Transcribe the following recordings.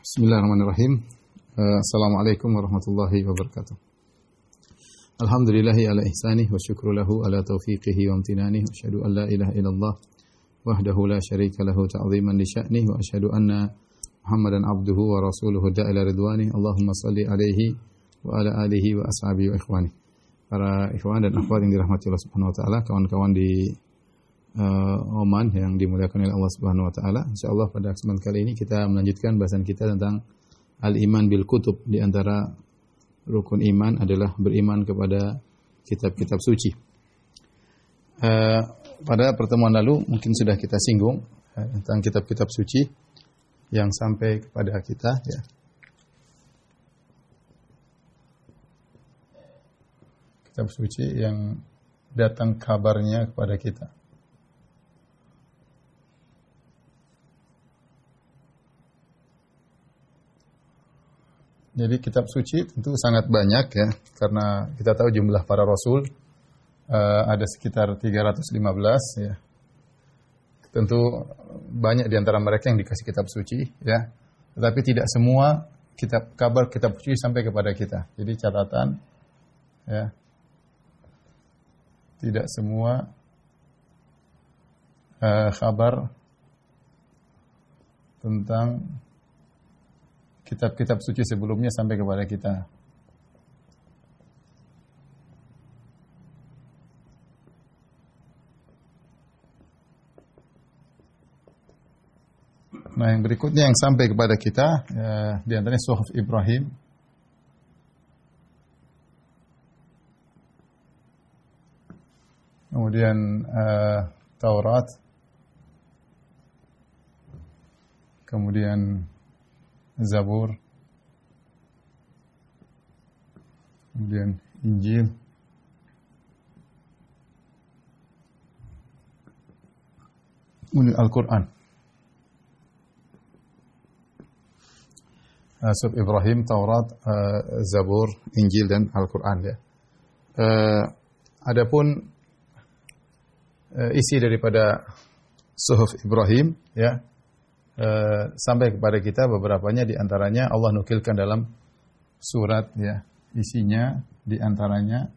Bismillahirrahmanirrahim. Assalamualaikum warahmatullahi wabarakatuh. Alhamdulillahi ala ihsanih wa syukru lahu ala taufiqihi wa amtinanih. Wa asyhadu an la ilaha illallah wahdahu la syarika lahu ta'ziman li sya'nih. Wa asyhadu anna Muhammadan abduhu wa rasuluhu da'ila ridwanih. Allahumma salli alaihi wa ala alihi wa ashabihi wa ikhwani. Para ikhwan dan akhwat yang dirahmati Allah Subhanahu wa taala, kawan-kawan di Oman yang dimuliakan oleh Allah Subhanahu wa taala. Insyaallah pada kesempatan kali ini kita melanjutkan bahasan kita tentang al-iman bil kutub. Di antara rukun iman adalah beriman kepada kitab-kitab suci. Pada pertemuan lalu mungkin sudah kita singgung tentang kitab-kitab suci yang sampai kepada kita, ya. Kitab suci yang datang kabarnya kepada kita. Jadi kitab suci tentu sangat banyak, ya, karena kita tahu jumlah para rasul ada sekitar 315, ya. Tentu banyak di antara mereka yang dikasih kitab suci, ya. Tetapi tidak semua kabar kitab suci sampai kepada kita. Jadi catatan, ya. Tidak semua kabar tentang kitab-kitab suci sebelumnya sampai kepada kita. Nah, yang berikutnya yang sampai kepada kita, di antaranya Suhuf Ibrahim. Kemudian Taurat. Kemudian Zabur, kemudian Injil, kemudian Al-Quran. Suhuf Ibrahim, Taurat, Zabur, Injil, dan Al-Quran, ya. Adapun isi daripada Suhuf Ibrahim, ya, sampai kepada kita beberapanya, di antaranya Allah nukilkan dalam surat, ya. Isinya di antaranya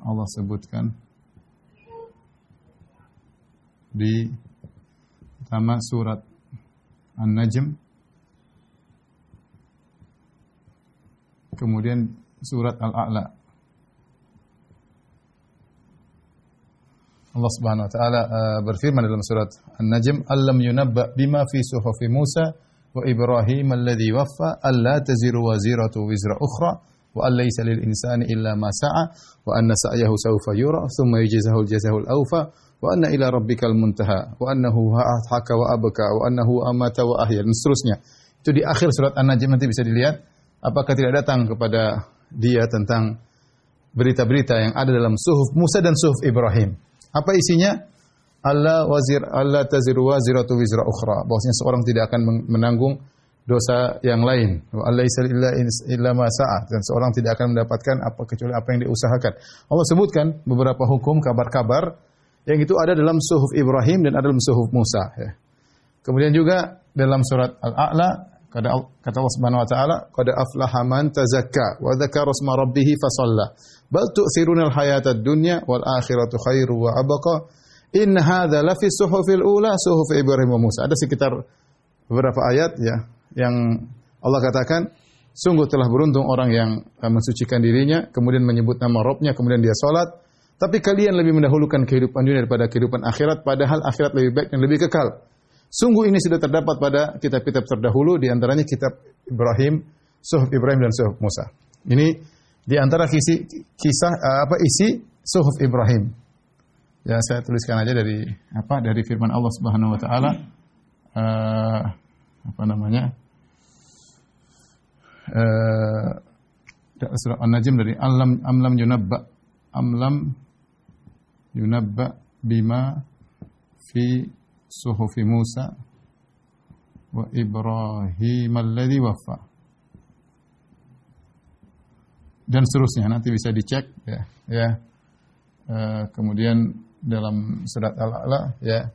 Allah sebutkan di pertama surat An-Najm, kemudian surat Al-A'la. Allah Subhanahu wa taala berfirman dalam surat An-Najm, "Allam yunabba bima fi suhufi Musa wa Ibrahim alladhi waffa alla taziru waziratu wizra ukhra wa an laysa lil insani illa ma sa'a wa anna sa'yahu sawfa yura thumma yujzahu al-jazaa al-awfa wa anna ila rabbikal muntaha wa annahu haka wa abka wa annahu amata wa ahya." Dan seterusnya. Itu di akhir surat An-Najm, nanti bisa dilihat apakah tidak datang kepada dia tentang berita-berita yang ada dalam suhuf Musa dan suhuf Ibrahim. Apa isinya? Allah taziru waziratu wizra ukhra. Bahwasanya seorang tidak akan menanggung dosa yang lain. Wa allaisa illa ma sa'a. Dan seorang tidak akan mendapatkan apa kecuali apa yang diusahakan. Allah sebutkan beberapa hukum, kabar-kabar yang itu ada dalam suhuf Ibrahim dan ada dalam suhuf Musa, ya. Kemudian juga dalam surat Al-A'la kata Allah Subhanahu wa taala, "Qad aflaha man tazakka wa dzakara isma rabbih fa shalla. Bal tu'thiruna al-hayata ad-dunya wal akhiratu khairu wa abqa. In hadza la fi suhufil ula suhuf Ibrahim wa Musa." Ada sekitar beberapa ayat, ya, yang Allah katakan, sungguh telah beruntung orang yang mensucikan dirinya, kemudian menyebut nama Rabbnya, kemudian dia salat. Tapi kalian lebih mendahulukan kehidupan dunia daripada kehidupan akhirat, padahal akhirat lebih baik dan lebih kekal. Sungguh ini sudah terdapat pada kitab-kitab terdahulu, di antaranya kitab Ibrahim, suhuf Ibrahim dan suhuf Musa. Ini di antara isi suhuf Ibrahim. Ya, saya tuliskan aja dari firman Allah Subhanahu wa taala, surah An-Najm, dari amlam yunabba bima fi suhufi Musa wa Ibrahim alladhi waffa. Dan seterusnya, nanti bisa dicek, ya. Kemudian dalam surat Al-A'la, ya,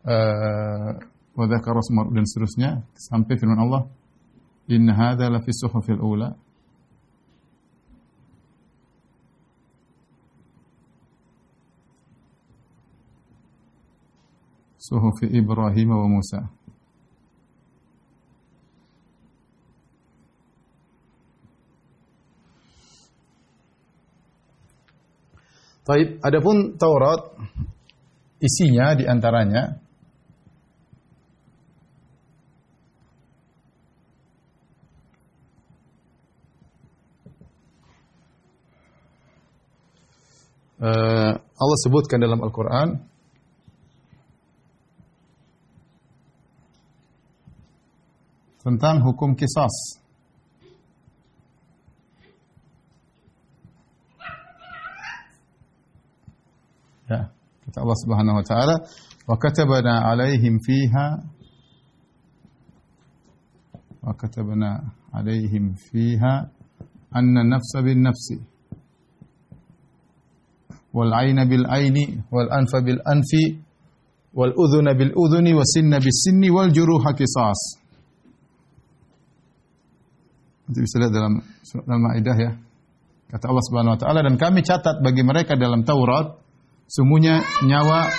wa dzakara isma dan seterusnya sampai firman Allah, inna hadza la fi suhufil ula. Suhufi Ibrahim wa Musa. Taib, adapun Taurat isinya di antaranya Allah sebutkan dalam Al-Qur'an tentang hukum qisas. Ya, kata Allah Subhanahu wa taala, "Wa katabna 'alaihim fiha anna an-nafsa bin-nafsi wal 'ayna bil-'ayni wal anfa bil-anfi wal udhuna bil-udhuni was-sinna bis-sinni wal juruha qisas." Itu bisa lihat dalam surat Al-Maidah ya. Kata Allah Subhanahu wa taala, dan kami catat bagi mereka dalam Taurat sungguhnya nyawa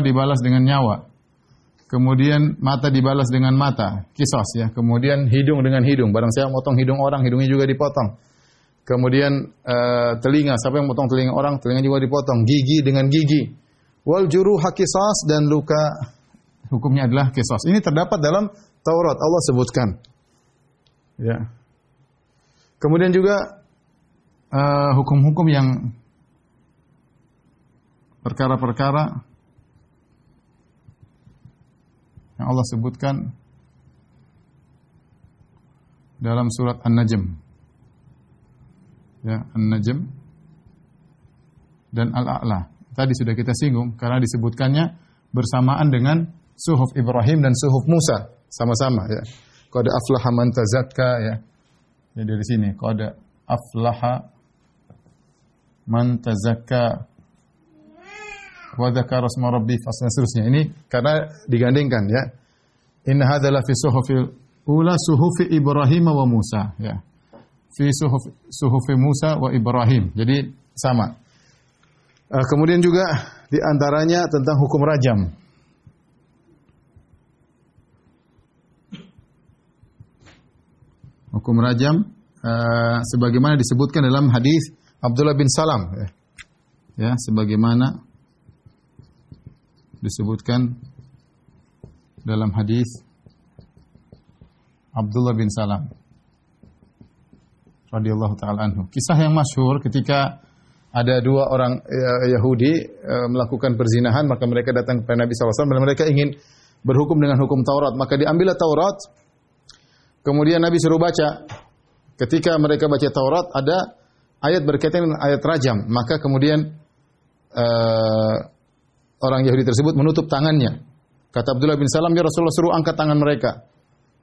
dibalas dengan nyawa. Kemudian mata dibalas dengan mata, qisas ya. Kemudian hidung dengan hidung. Barang siapa motong hidung orang, hidungnya juga dipotong. Kemudian telinga, siapa yang motong telinga orang, telinga juga dipotong. Gigi dengan gigi. Wal juruha qisas, dan luka hukumnya adalah qisas. Ini terdapat dalam Taurat, Allah sebutkan. Ya. Kemudian juga hukum-hukum yang perkara-perkara yang Allah sebutkan dalam surat An-Najm. Ya, An-Najm dan Al-A'la. Tadi sudah kita singgung karena disebutkannya bersamaan dengan suhuf Ibrahim dan suhuf Musa, sama-sama ya. Qad aflaha man tazakka ya. Ya dari sini qad aflaha man tazakka wa dzakara isma rabbih fasna seterusnya. Ini karena digandingkan ya. Inna hadza la fi suhufil ula suhufi Ibrahim wa Musa ya. Fi suhufi Musa wa Ibrahim. Jadi sama. Kemudian juga di antaranya tentang hukum rajam. Hukum rajam sebagaimana disebutkan dalam hadis Abdullah bin Salam ya, sebagaimana disebutkan dalam hadis Abdullah bin Salam radhiyallahu taala anhu. Kisah yang masyhur ketika ada dua orang Yahudi melakukan perzinahan, maka mereka datang kepada Nabi SAW dan mereka ingin berhukum dengan hukum Taurat. Maka diambillah Taurat, kemudian Nabi suruh baca. Ketika mereka baca Taurat, ada ayat berkaitan dengan ayat rajam. Maka kemudian orang Yahudi tersebut menutup tangannya. Kata Abdullah bin Salam, ya Rasulullah suruh angkat tangan mereka.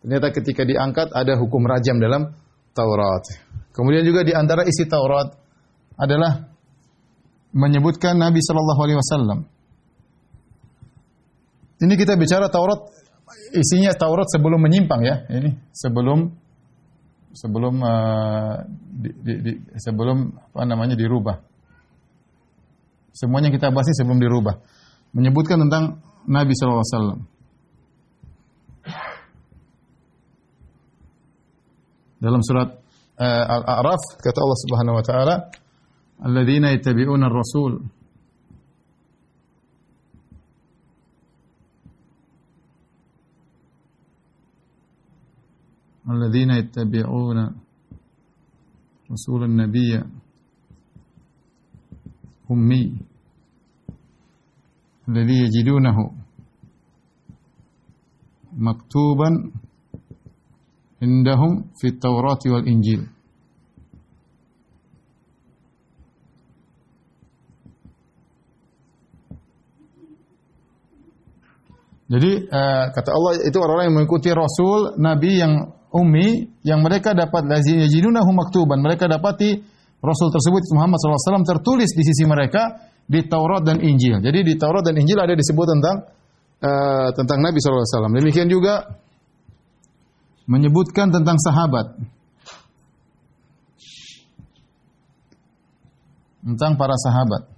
Ternyata ketika diangkat ada hukum rajam dalam Taurat. Kemudian juga di antara isi Taurat adalah menyebutkan Nabi sallallahu alaihi wasallam. Ini kita bicara Taurat, isinya Taurat sebelum menyimpang ya. Ini sebelum apa namanya dirubah. Semuanya kita bahas ini sebelum dirubah. Menyebutkan tentang Nabi sallallahu alaihi wasallam. Dalam surat Al-A'raf kata Allah Subhanahu wa taala, alladzina yattabi'una ar-rasul alladzina yattabi'una rasulan nabiyya ummi alladzi yajidunahu maktuban indahum fit Taurati wal Injil. Jadi kata Allah itu orang-orang yang mengikuti Rasul, Nabi yang ummi, yang mereka dapat lazim yajidunahu maktuban, mereka dapati Rasul tersebut Muhammad SAW tertulis di sisi mereka di Taurat dan Injil. Jadi di Taurat dan Injil ada disebut tentang Nabi SAW. Demikian juga menyebutkan tentang sahabat, tentang para sahabat.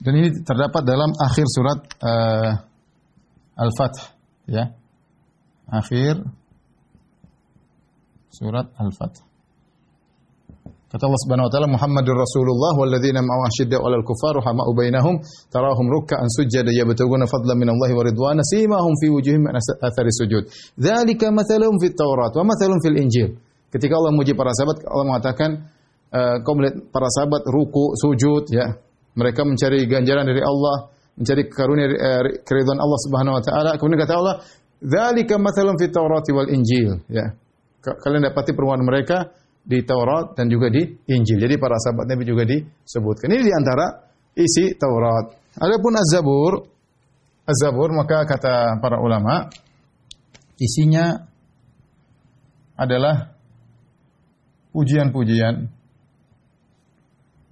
Dan ini terdapat dalam akhir surat Al-Fath, ya. Akhir surat Al-Fath. Kata Allah Subhanahu wa taala, Muhammadur Rasulullah walladzina ma'ahu asyidda'u 'alal kuffari rahama'u bainahum tarahum ruk'an sujada yabtaguna fadlan minallahi wa ridwana simahum fi wujuhihim min athari sujud. Dzalika mathaluhum fit Taurat wa mathaluhum fil Injil. Ketika Allah memuji para sahabat, Allah mengatakan, kau melihat para sahabat ruku, sujud, ya. Mereka mencari ganjaran dari Allah, mencari karunia keridhaan Allah Subhanahu wa taala. Kemudian kata Allah, dzalika mathaluhum fit Taurat wal Injil, ya. Kalian dapati perumpamaan mereka di Taurat dan juga di Injil. Jadi para sahabat Nabi juga disebutkan. Ini di antara isi Taurat. Adapun Az-Zabur maka kata para ulama isinya adalah pujian-pujian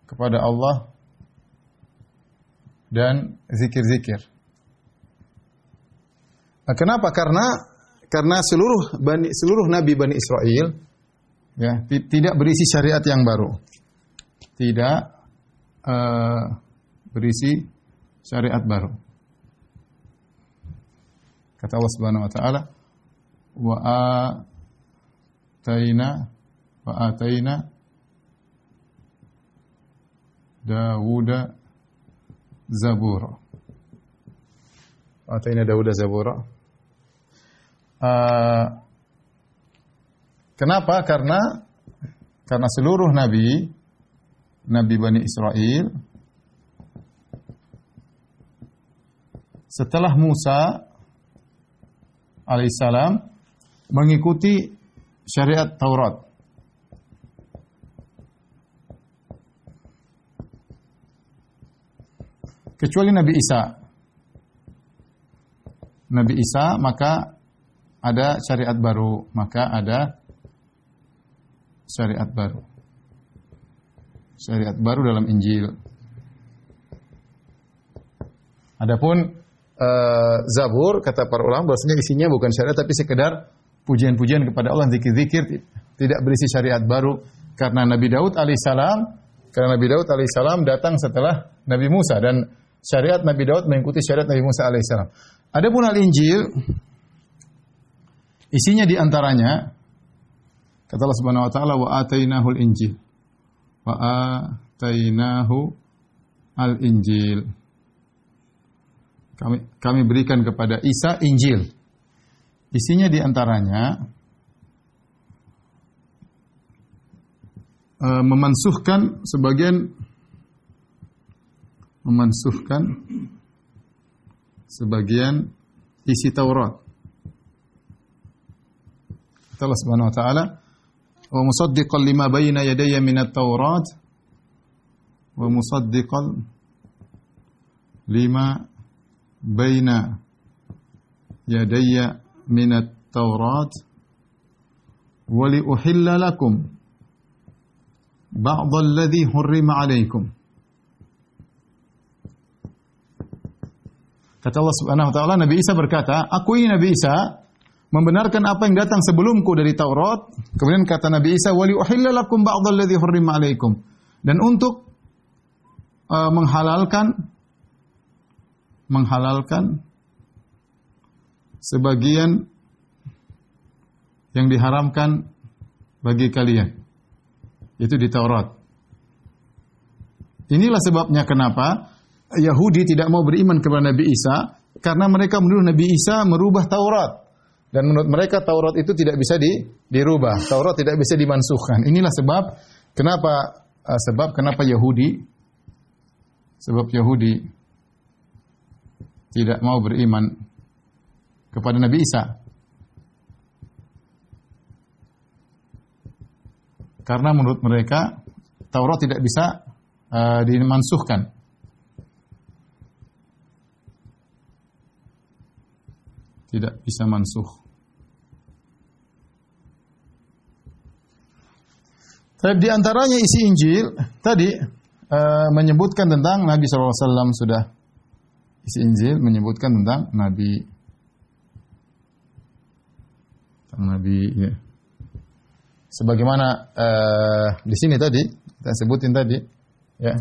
kepada Allah dan zikir-zikir. Nah, kenapa? Karena seluruh nabi Bani Israel, ya, tidak berisi syariat yang baru. Tidak berisi syariat baru. Kata Allah Subhanahu wa taala, wa ataina Dawuda Zabura. Ataina Dawuda Zabura. Kenapa? Karena seluruh nabi Bani Israel setelah Musa alaihissalam mengikuti syariat Taurat. Kecuali Nabi Isa. Nabi Isa maka ada syariat baru, syariat baru dalam Injil. Adapun Zabur kata para ulama bahwasanya isinya bukan syariat tapi sekedar pujian-pujian kepada Allah, zikir-zikir, tidak berisi syariat baru karena Nabi Daud alaihissalam datang setelah Nabi Musa dan syariat Nabi Daud mengikuti syariat Nabi Musa alaihissalam. Adapun Al-Injil isinya di antaranya kata Allah Subhanahu wa taala wa atainahul injil. Wa atainahu al-injil. Kami berikan kepada Isa Injil. Isinya di antaranya memansuhkan sebagian isi Taurat. Allah Subhanahu wa taala, wa musaddiqan lima bayna yadayya minat Taurat wa musaddiqan lima bayna yadayya minat Taurat wa li uhilla lakum ba'd alladhi hurrima 'alaykum. Kata Allah Subhanahu wa taala, Nabi Isa berkata, aku ini Nabi Isa membenarkan apa yang datang sebelumku dari Taurat. Kemudian kata Nabi Isa, "Wali uhilla lakum ba'd alladhi hurrima 'alaikum." Dan untuk menghalalkan sebagian yang diharamkan bagi kalian. Itu di Taurat. Inilah sebabnya kenapa Yahudi tidak mau beriman kepada Nabi Isa, karena mereka menuduh Nabi Isa merubah Taurat. Dan menurut mereka Taurat itu tidak bisa dirubah. Taurat tidak bisa dimansuhkan. Inilah sebab kenapa Yahudi tidak mau beriman kepada Nabi Isa. Karena menurut mereka Taurat tidak bisa dimansuhkan. Tidak bisa mansuh. Tapi di antaranya isi Injil tadi menyebutkan tentang Nabi SAW sudah. Isi Injil menyebutkan tentang Nabi ya. Sebagaimana di sini tadi kita sebutin tadi ya,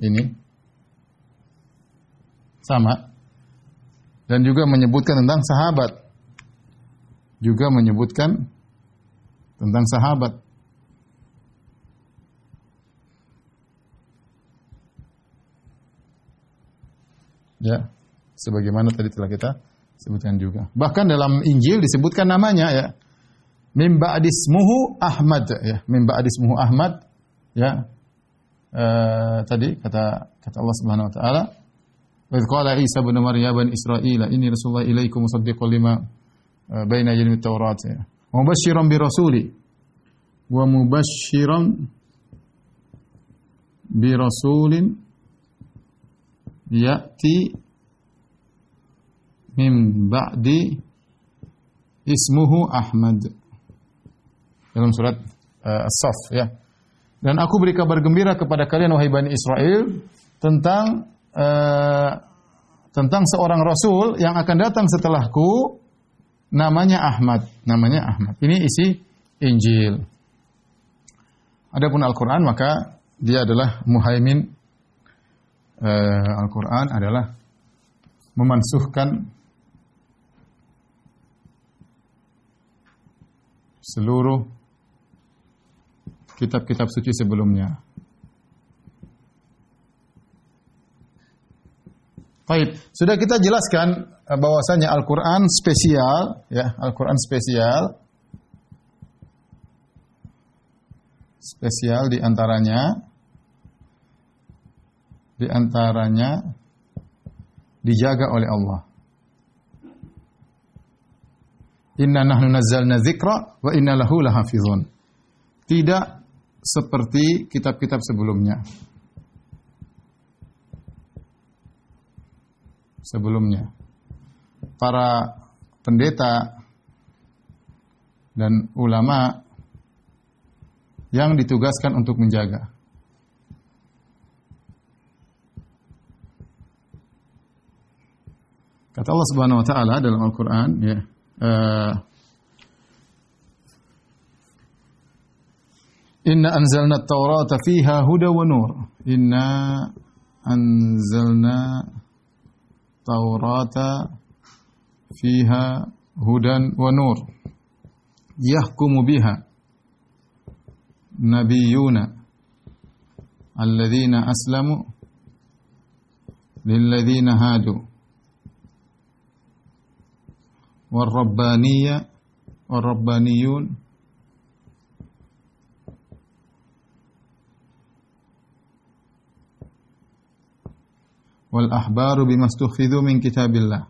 ini sama. Dan juga menyebutkan tentang sahabat. Juga menyebutkan tentang sahabat. Ya, sebagaimana tadi telah kita sebutkan juga. Bahkan dalam Injil disebutkan namanya ya. Min ba'dismuhu Ahmad ya, min ba'dismuhu Ahmad ya. Tadi kata Allah Subhanahu wa taala, "Wa idz qala Isa ibn Maryam bani Israil, inni rasulullah ilaikum musaddiqan lima baina yadayhi at-Taurat." Wa mubasysyiran bi rasuli wa mubasysyiran bi rasulin ya'ti min ba'di ismuhu Ahmad. Dalam surat As-Saff ya. Dan aku beri kabar gembira kepada kalian wahai Bani Israel tentang seorang rasul yang akan datang setelahku namanya Ahmad. Ini isi Injil. Adapun Al-Qur'an maka dia adalah muhaimin. Al-Qur'an adalah memansuhkan seluruh kitab-kitab suci sebelumnya. Baik, sudah kita jelaskan bahwasanya Al-Qur'an spesial ya, Al-Qur'an spesial di antaranya dijaga oleh Allah. Inna nahnu nazzalna dzikra wa inna lahu lahafizun. Tidak seperti kitab-kitab sebelumnya. Para pendeta dan ulama yang ditugaskan untuk menjaga. Kata Allah Subhanahu wa taala dalam Al-Qur'an ya, Inna anzalna at-Taurata fiha huda wa nur. Inna anzalna Taurata fiha hudan wa nur. Yahkumu biha nabiyyuna alladhina aslamu lilladhina hadu والربانيون والأحبار بما استحفظوا من كتاب الله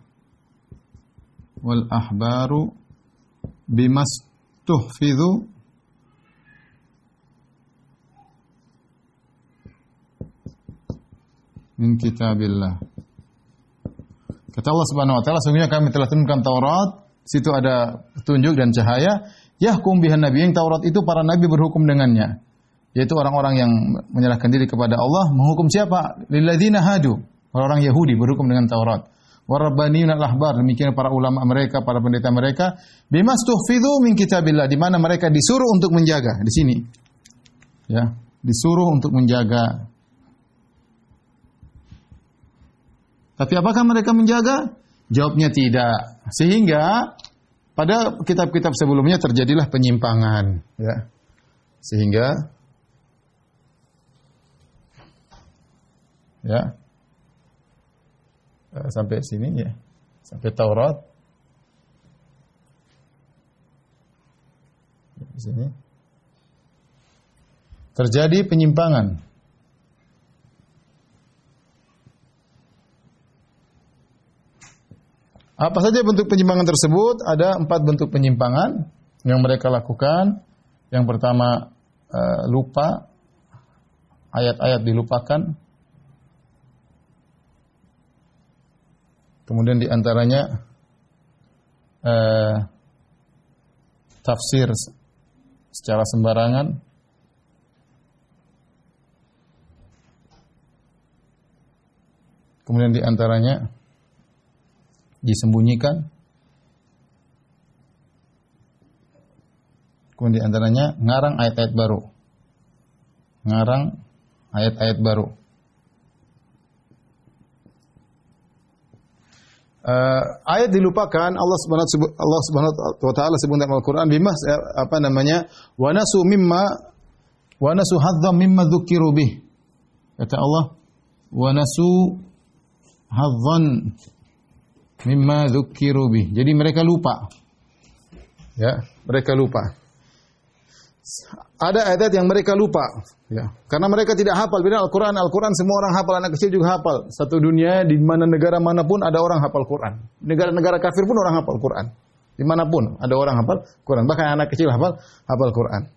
min kitabillah. Kata Allah Subhanahu wa taala, sesungguhnya kami telah turunkan Taurat, situ ada petunjuk dan cahaya, yahkum bihan nabiyyin, Taurat itu para nabi berhukum dengannya, yaitu orang-orang yang menyerahkan diri kepada Allah, menghukum siapa? Lilladzina hadu, orang-orang Yahudi berhukum dengan Taurat. Warabbaniun al-ahbar, demikian para ulama mereka, para pendeta mereka, bimastuhfidzu min kitabillah, di mana mereka disuruh untuk menjaga, di sini. Ya, disuruh untuk menjaga. Tapi apakah mereka menjaga? Jawabnya tidak. Sehingga pada kitab-kitab sebelumnya terjadilah penyimpangan. Ya. Sehingga ya sampai sini ya, sampai Taurat. Di sini terjadi penyimpangan. Apa saja bentuk penyimpangan tersebut? Ada 4 bentuk penyimpangan yang mereka lakukan. Yang pertama, lupa, ayat-ayat dilupakan. Kemudian di antaranya tafsir secara sembarangan. Kemudian di antaranya disembunyikan. Kemudian di antaranya ngarang ayat-ayat baru. Ngarang ayat-ayat baru. Ayat dilupakan Allah Subhanahu wa taala sebut dalam Al-Qur'an bima wa nasu hadzam mimma dzukiru bih. Kata Allah wa nasu hadzan mimma dzukiru bih. Jadi mereka lupa. Ya, mereka lupa. Ada ayat yang mereka lupa, ya. Karena mereka tidak hafal. Bila Al-Quran semua orang hafal, anak kecil juga hafal. Satu dunia di mana negara manapun ada orang hafal Quran. Negara-negara kafir pun orang hafal Quran. Dimanapun ada orang hafal Quran. Bahkan anak kecil hafal Quran.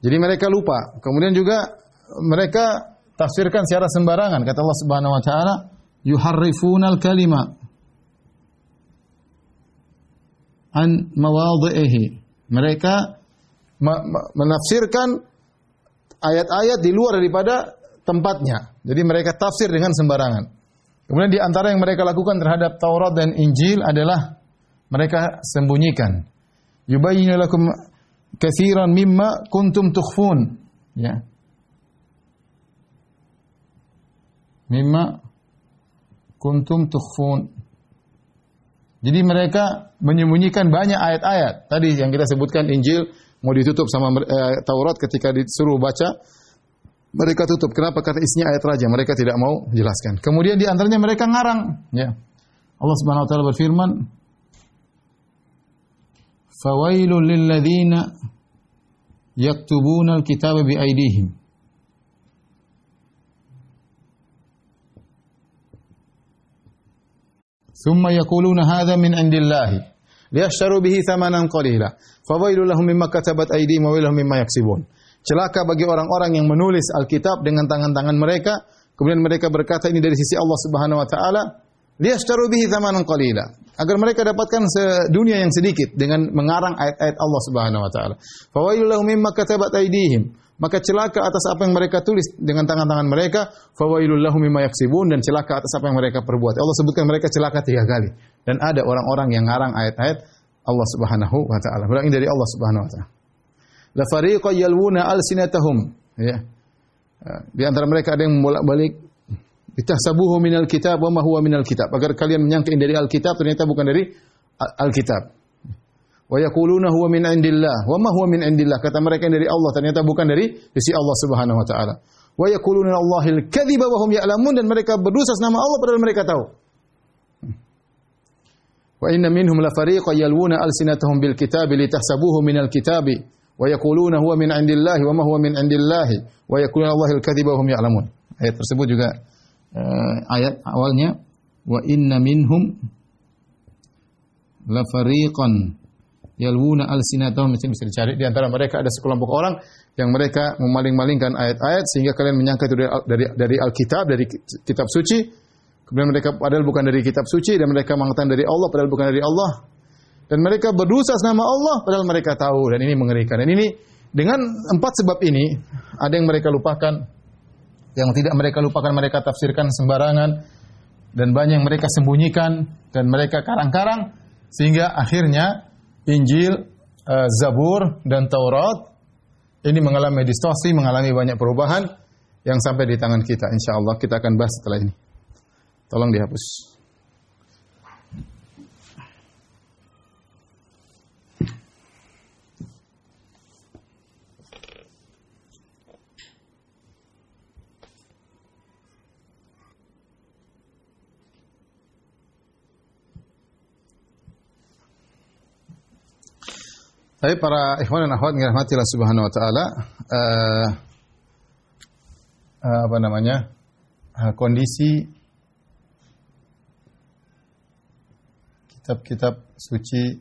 Jadi mereka lupa. Kemudian juga mereka tafsirkan secara sembarangan. Kata Allah Subhanahu Wa Taala, yuharrifunal kalima an mawadhihi. Mereka menafsirkan ayat-ayat di luar daripada tempatnya. Jadi mereka tafsir dengan sembarangan. Kemudian di antara yang mereka lakukan terhadap Taurat dan Injil adalah mereka sembunyikan. Yubayyinu lakum katsiran mimma kuntum tukhfun. Ya. Mimma kuntum tukhfun. Jadi mereka menyembunyikan banyak ayat-ayat. Tadi yang kita sebutkan Injil mau ditutup sama Taurat ketika disuruh baca, mereka tutup. Kenapa? Karena isinya ayat raja. Mereka tidak mau jelaskan. Kemudian di antaranya mereka ngarang. Ya. Allah Subhanahu Wa Taala berfirman, "Fawailul lilladzina yaktubuna al-kitaba bi aydihim." Thumma yaquluna hadha min indillahi liyashtaru bihi thamanan qalila. Fawailul lahum mimma katabat aydihim wa wailul mimma yaksibun. Celaka bagi orang-orang yang menulis Alkitab dengan tangan-tangan mereka, kemudian mereka berkata ini dari sisi Allah Subhanahu wa taala, liyashtaru bihi thamanan qalila. Agar mereka dapatkan dunia yang sedikit dengan mengarang ayat-ayat Allah Subhanahu wa taala. Fawailul lahum mimma katabat aydihim. Maka celaka atas apa yang mereka tulis dengan tangan-tangan mereka, fawailul lahum mimma yaksibun, dan celaka atas apa yang mereka perbuat. Allah sebutkan mereka celaka 3 kali. Dan ada orang-orang yang ngarang ayat-ayat Allah Subhanahu wa taala. Berarti dari Allah Subhanahu wa taala. La fariqan yalwuna alsinatahum, ya. Di antara mereka ada yang bolak-balik itahsabuhu minal kitab wa ma huwa minal kitab. Agar kalian menyangka ini dari Alkitab, ternyata bukan dari Alkitab. Wa yaquluna huwa min indillah wa ma huwa min indillah. Kata mereka ini dari Allah, ternyata bukan dari sisi Allah Subhanahu wa taala. Wa yaquluna Allahil kadhiba wa hum ya'lamun, dan mereka berdusta nama Allah padahal mereka tahu. Wa inna minhum la fariqan yalwuna alsinatahum bil kitabi litahsabuhu minal kitabi wa yaquluna huwa min indillahi wa ma huwa min indillahi wa yaquluna Allahil kadhiba wa hum ya'lamun. Ayat tersebut juga ayat awalnya wa inna minhum la fariqan yalwuna alsinatahum, bisa dicari. Di antara mereka ada sekelompok orang yang mereka memaling-malingkan ayat-ayat sehingga kalian menyangka itu dari Alkitab, dari kitab suci. Kemudian mereka padahal bukan dari kitab suci, dan mereka mengatakan dari Allah padahal bukan dari Allah. Dan mereka berdosa nama Allah padahal mereka tahu, dan ini mengerikan. Dan ini dengan 4 sebab ini ada yang mereka lupakan, yang tidak mereka lupakan mereka tafsirkan sembarangan, dan banyak yang mereka sembunyikan dan mereka karang-karang sehingga akhirnya Injil, Zabur, dan Taurat ini mengalami distorsi, mengalami banyak perubahan yang sampai di tangan kita. InsyaAllah kita akan bahas setelah ini. Tolong dihapus. Tapi para ikhwan dan akhwat yang dirahmati Allah Subhanahu wa taala, kondisi kitab-kitab suci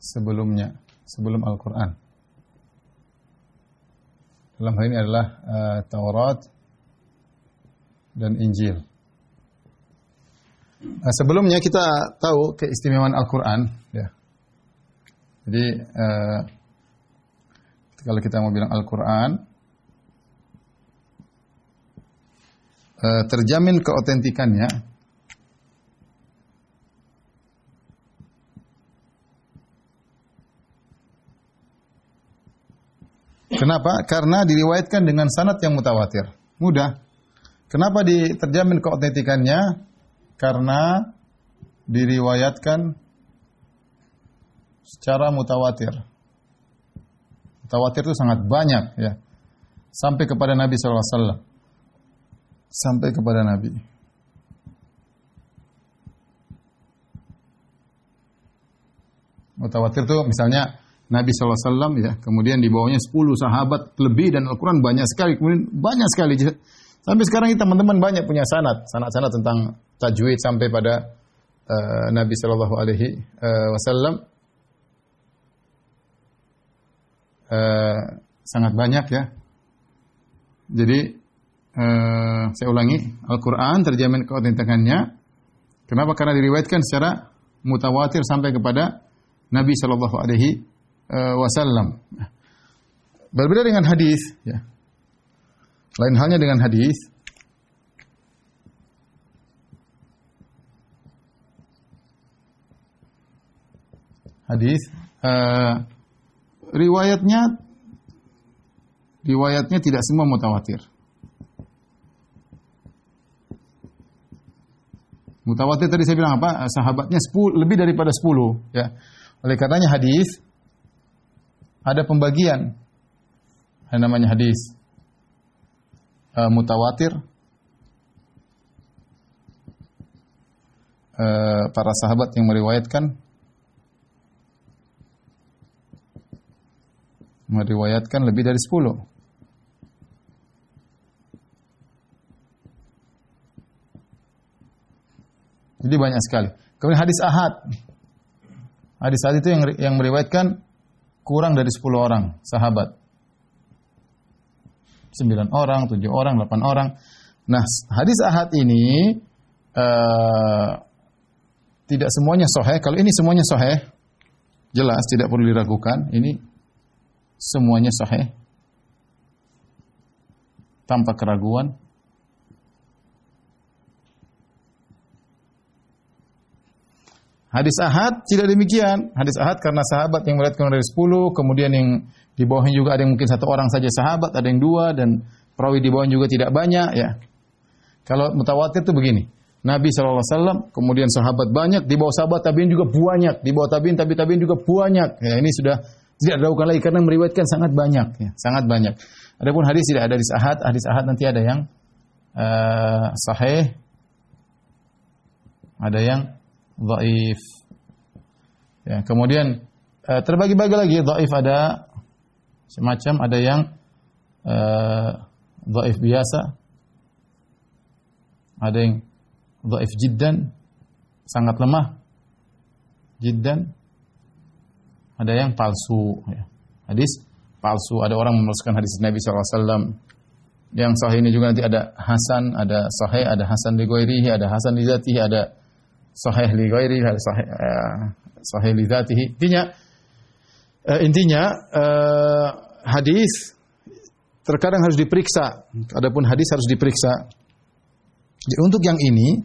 sebelumnya, sebelum Al-Qur'an. Dalam hal ini adalah Taurat dan Injil. Sebelumnya kita tahu keistimewaan Al-Qur'an, ya. Jadi kalau kita mau bilang Al-Quran, terjamin keotentikannya. Kenapa? Karena diriwayatkan dengan sanad yang mutawatir. Mudah. Kenapa terjamin keotentikannya? Karena diriwayatkan secara mutawatir. Mutawatir itu sangat banyak ya. Sampai kepada Nabi SAW. Sampai kepada Nabi. Mutawatir itu misalnya Nabi SAW ya, kemudian di bawahnya 10 sahabat lebih dan Al-Quran banyak sekali, kemudian banyak sekali. Sampai sekarang ini teman-teman banyak punya sanad tentang tajwid sampai pada Nabi Shallallahu Alaihi Wasallam. Sangat banyak ya. Jadi saya ulangi, Al-Quran terjamin keotentikannya. Kenapa? Karena diriwayatkan secara mutawatir sampai kepada Nabi Shallallahu Alaihi Wasallam. Berbeda dengan hadis, ya. Lain halnya dengan hadis. Hadis riwayatnya tidak semua mutawatir. Mutawatir tadi saya bilang apa? Sahabatnya 10, lebih daripada 10, ya. Oleh karenanya hadis ada pembagian. Yang namanya hadis mutawatir. Para sahabat yang meriwayatkan lebih dari 10. Jadi banyak sekali. Kemudian hadis ahad. Hadis ahad itu yang meriwayatkan kurang dari 10 orang sahabat. 9 orang, 7 orang, 8 orang. Nah, hadis ahad ini tidak semuanya sahih. Kalau ini semuanya sahih, jelas tidak perlu diragukan. Ini semuanya sahih tanpa keraguan. Hadis ahad tidak demikian. Hadis ahad karena sahabat yang meriwayatkan dari 10, kemudian yang di bawahnya juga ada yang mungkin 1 orang saja sahabat, ada yang 2 dan perawi di bawahnya juga tidak banyak ya. Kalau mutawatir itu begini. Nabi SAW, kemudian sahabat banyak, di bawah sahabat tabi'in juga banyak, di bawah tabi'in juga banyak. Ya, ini sudah tidak diragukan lagi karena meriwayatkan sangat banyak ya, sangat banyak. Adapun hadis tidak ada hadis ahad nanti ada yang sahih, ada yang dhaif. Ya, kemudian terbagi-bagi lagi, dhaif ada semacam, ada yang dhaif biasa, ada yang dhaif jiddan, sangat lemah, jiddan, ada yang palsu. Ya. Hadis palsu, ada orang memalsukan hadis Nabi SAW. Yang sahih ini juga nanti ada hasan, ada sahih, ada hasan li ghairihi, ada hasan li dzatihi, ada sahih li ghairihi, ada sahih li dzatihi. Intinya hadis terkadang harus diperiksa. Adapun hadis harus diperiksa. Jadi untuk yang ini,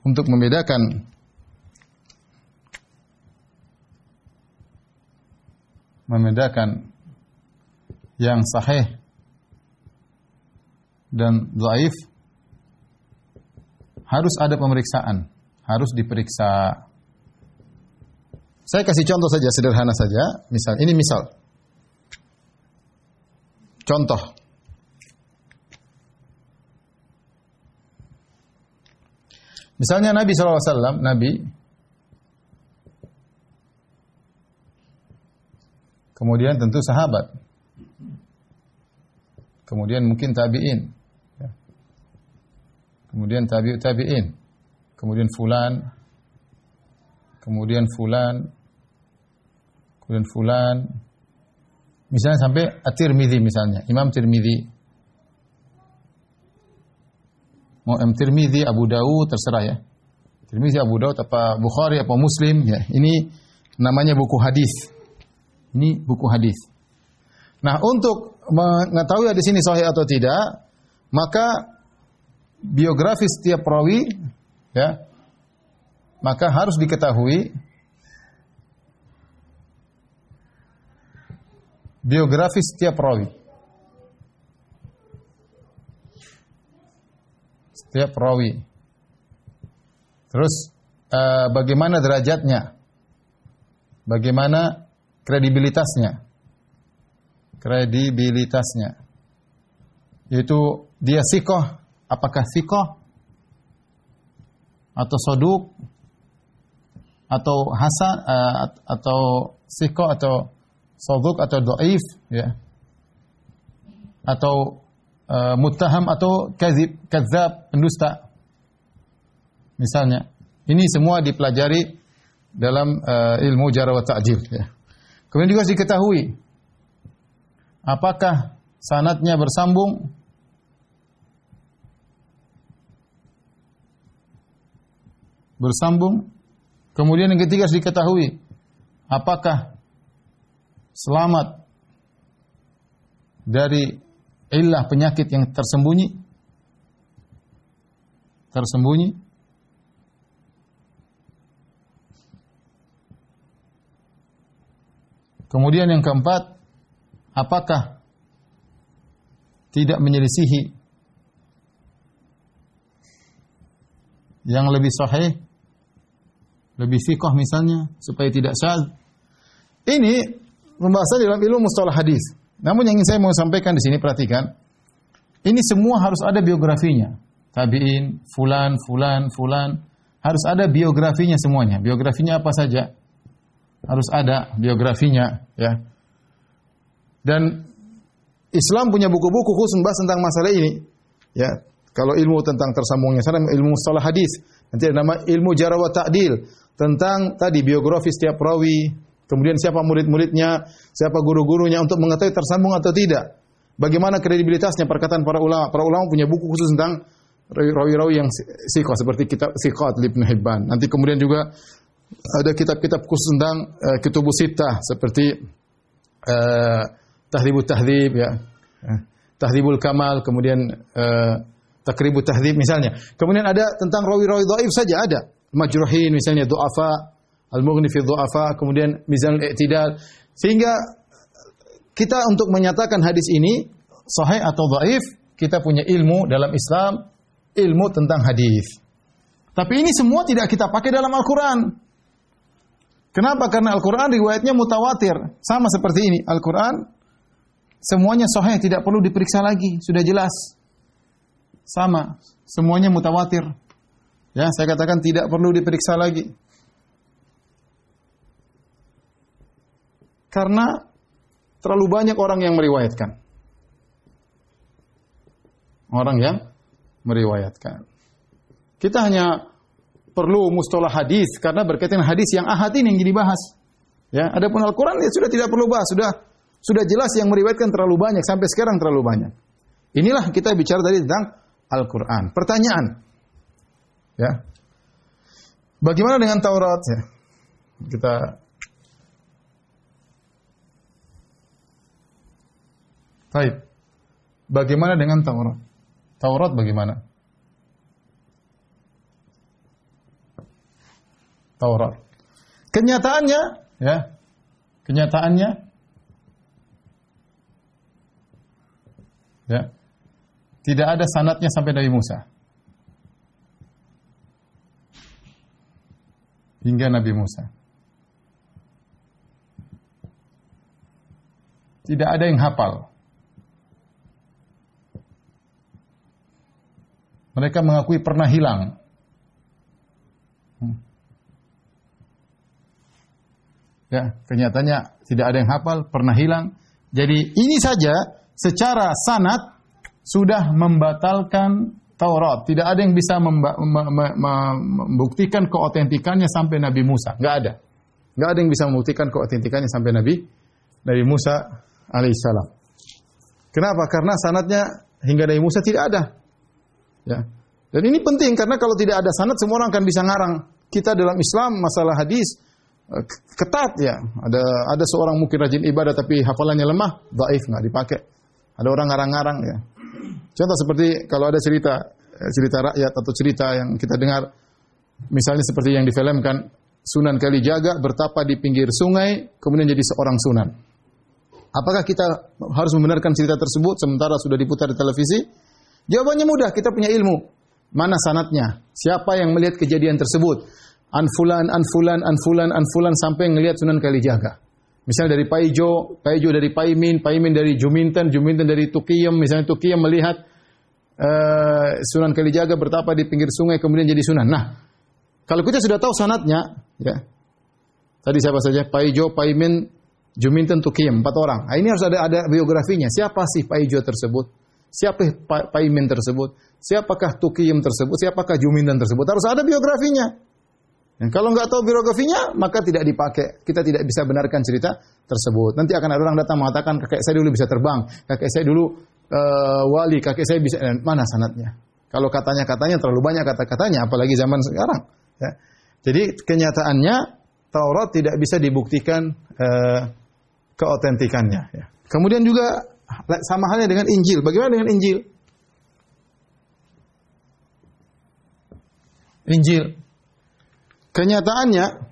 untuk membedakan yang sahih dan dhaif harus ada pemeriksaan, harus diperiksa. Saya kasih contoh saja, sederhana saja. Misal. Contoh. Misalnya Nabi SAW, kemudian tentu sahabat, kemudian mungkin tabi'in, kemudian tabi'in, kemudian fulan, misalnya sampai At-Tirmidzi misalnya, Imam Tirmidzi, mau Tirmidzi, Abu Dawud, terserah ya. Tirmidzi, Abu Dawud, apa Bukhari, apa Muslim ya. Ini namanya buku hadis. Ini buku hadis. Nah, untuk mengetahui hadis ini sahih atau tidak, maka biografi setiap perawi, ya, maka harus diketahui biografi setiap perawi. Setiap perawi. Terus bagaimana derajatnya? Bagaimana kredibilitasnya? Kredibilitasnya. Yaitu dia sikoh, apakah sikoh atau soduk atau hasan atau sikoh atau soduk atau dhaif, ya, atau muttaham atau kadzab, pendusta. Misalnya, ini semua dipelajari dalam ilmu jarh wa ta'dil, ya. Kemudian juga diketahui apakah sanadnya bersambung Kemudian yang ketiga harus diketahui apakah selamat dari illah penyakit yang tersembunyi. Kemudian yang keempat, apakah tidak menyelisihi yang lebih sahih, lebih thiqah misalnya, supaya tidak syadz. Ini pembahasan dalam ilmu mustalah hadis. Namun yang ingin saya mau sampaikan di sini, perhatikan. Ini semua harus ada biografinya. Tabi'in, fulan, harus ada biografinya semuanya. Biografinya apa saja? Harus ada biografinya, ya. Dan Islam punya buku-buku khusus membahas tentang masalah ini. Ya, kalau ilmu tentang tersambungnya sana ilmu mustalah hadis, nanti ada nama ilmu jarh wa ta'dil, tentang tadi biografi setiap perawi, kemudian siapa murid-muridnya, siapa guru-gurunya untuk mengetahui tersambung atau tidak. Bagaimana kredibilitasnya perkataan para ulama. Para ulama punya buku khusus tentang rawi-rawi yang siqah seperti kitab Siqat Ibnu Hibban. Nanti kemudian juga ada kitab-kitab khusus tentang Kutubus Sittah seperti Tahdhibut Tahdhib, ya. Tahdhibul Kamal, kemudian Taqribut Tahdhib misalnya. Kemudian ada tentang rawi-rawi dhaif saja ada. Majruhin misalnya, du'afa, Al-Mughni fi du'afa, kemudian Mizanul I'tidal. Sehingga kita untuk menyatakan hadis ini sahih atau dhaif, kita punya ilmu dalam Islam, ilmu tentang hadis. Tapi ini semua tidak kita pakai dalam Al-Qur'an. Kenapa? Karena Al-Qur'an riwayatnya mutawatir. Sama seperti ini, Al-Qur'an semuanya sahih, tidak perlu diperiksa lagi, sudah jelas. Sama, semuanya mutawatir. Ya, saya katakan tidak perlu diperiksa lagi. Karena terlalu banyak orang yang meriwayatkan. Kita hanya perlu mustalah hadis karena berkaitan hadis yang ahad ini yang dibahas. Ya, adapun Al-Qur'an ya sudah tidak perlu bahas, sudah jelas yang meriwayatkan terlalu banyak, sampai sekarang terlalu banyak. Inilah kita bicara tadi tentang Al-Qur'an. Pertanyaan, ya, bagaimana dengan Taurat? Ya, baik. Bagaimana dengan Taurat? Taurat bagaimana? Taurat. Kenyataannya, ya, ya, tidak ada sanadnya sampai Nabi Musa. Hingga Nabi Musa. Tidak ada yang hafal. Mereka mengakui pernah hilang. Ya, kenyataannya tidak ada yang hafal, pernah hilang. Jadi ini saja secara sanad sudah membatalkan Taurat. Tidak ada yang bisa membuktikan keotentikannya sampai Nabi Musa. Enggak ada. Enggak ada yang bisa membuktikan keotentikannya sampai Nabi Musa alaihissalam. Kenapa? Karena sanadnya hingga Nabi Musa tidak ada. Ya. Dan ini penting karena kalau tidak ada sanad semua orang akan bisa ngarang. Kita dalam Islam masalah hadis ketat, ya. Ada seorang mungkin rajin ibadah tapi hafalannya lemah, dhaif, enggak dipakai. Ada orang ngarang-ngarang ya. Contoh seperti kalau ada cerita rakyat atau cerita yang kita dengar, misalnya seperti yang difilmkan, Sunan Kalijaga bertapa di pinggir sungai, kemudian jadi seorang sunan. Apakah kita harus membenarkan cerita tersebut sementara sudah diputar di televisi? Jawabannya mudah, kita punya ilmu. Mana sanadnya? Siapa yang melihat kejadian tersebut? Anfulan sampai ngelihat Sunan Kalijaga. Misalnya dari Paijo dari Paimin dari Juminten dari Tukiyem. Misalnya Tukiyem melihat Sunan Kalijaga bertapa di pinggir sungai kemudian jadi sunan. Nah, kalau kita sudah tahu sanadnya, ya. Tadi siapa saja? Paijo, Paimin, Juminten, Tukiyem, 4 orang. Nah, ini harus ada biografinya. Siapa sih Paijo tersebut? Siapa Paimin tersebut? Siapakah Tukiyem tersebut? Siapakah Juminten tersebut? Harus ada biografinya. Dan kalau nggak tahu biografinya, maka tidak dipakai. Kita tidak bisa benarkan cerita tersebut. Nanti akan ada orang datang mengatakan, kakek saya dulu bisa terbang, kakek saya dulu wali, kakek saya bisa. Mana sanadnya? Kalau katanya terlalu banyak kata-katanya, apalagi zaman sekarang. Ya. Jadi kenyataannya Taurat tidak bisa dibuktikan keotentikannya. Ya. Kemudian juga sama halnya dengan Injil. Bagaimana dengan Injil? Injil. Kenyataannya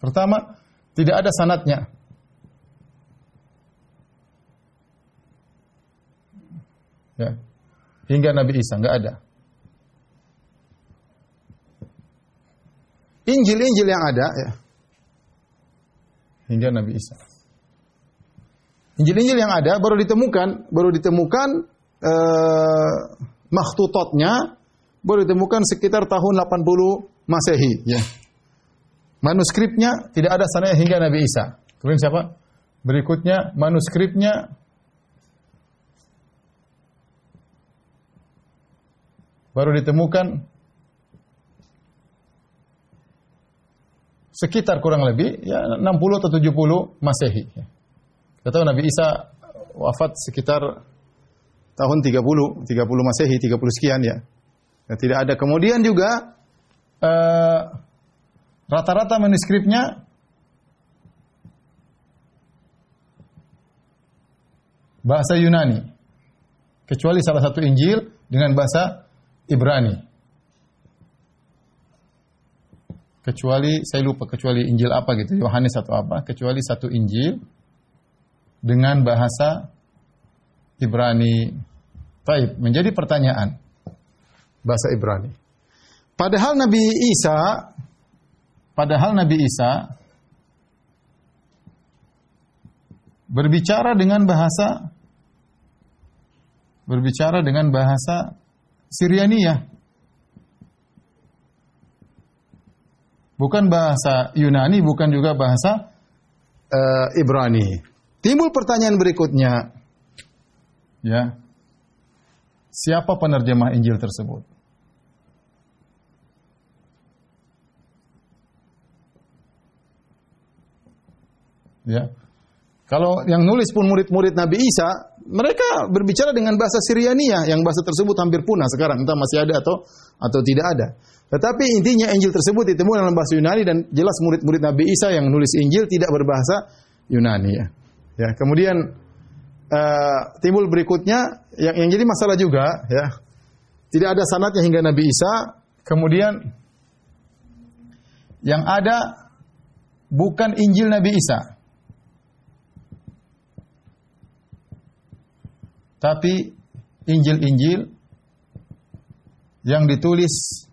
pertama tidak ada sanadnya. Ya. Hingga Nabi Isa enggak ada. Injil yang ada ya. Hingga Nabi Isa. Injil yang ada baru ditemukan makhtutotnya baru ditemukan sekitar tahun 80 Masehi ya. Manuskripnya tidak ada sanadnya hingga Nabi Isa. Kemudian siapa? Berikutnya manuskripnya baru ditemukan sekitar kurang lebih ya 60 atau 70 Masehi. Kita tahu Nabi Isa wafat sekitar tahun 30 Masehi, 30 sekian ya. Tidak ada. Kemudian juga rata-rata manuskripnya bahasa Yunani. Kecuali salah satu Injil dengan bahasa Ibrani. Kecuali Injil apa gitu, Yohanes atau apa, kecuali satu Injil dengan bahasa Ibrani. Baik, menjadi pertanyaan bahasa Ibrani. Padahal Nabi Isa berbicara dengan bahasa Syrianiyah. Bukan bahasa Yunani, bukan juga bahasa Ibrani. Timbul pertanyaan berikutnya, ya, siapa penerjemah Injil tersebut? Ya, kalau yang nulis pun murid-murid Nabi Isa, mereka berbicara dengan bahasa Syrianiyah, yang bahasa tersebut hampir punah sekarang, entah masih ada atau tidak ada. Tetapi intinya Injil tersebut ditemukan dalam bahasa Yunani dan jelas murid-murid Nabi Isa yang menulis Injil tidak berbahasa Yunani ya. Ya, kemudian timbul berikutnya yang jadi masalah juga ya. Tidak ada sanadnya hingga Nabi Isa. Kemudian yang ada bukan Injil Nabi Isa. Tapi Injil-Injil yang ditulis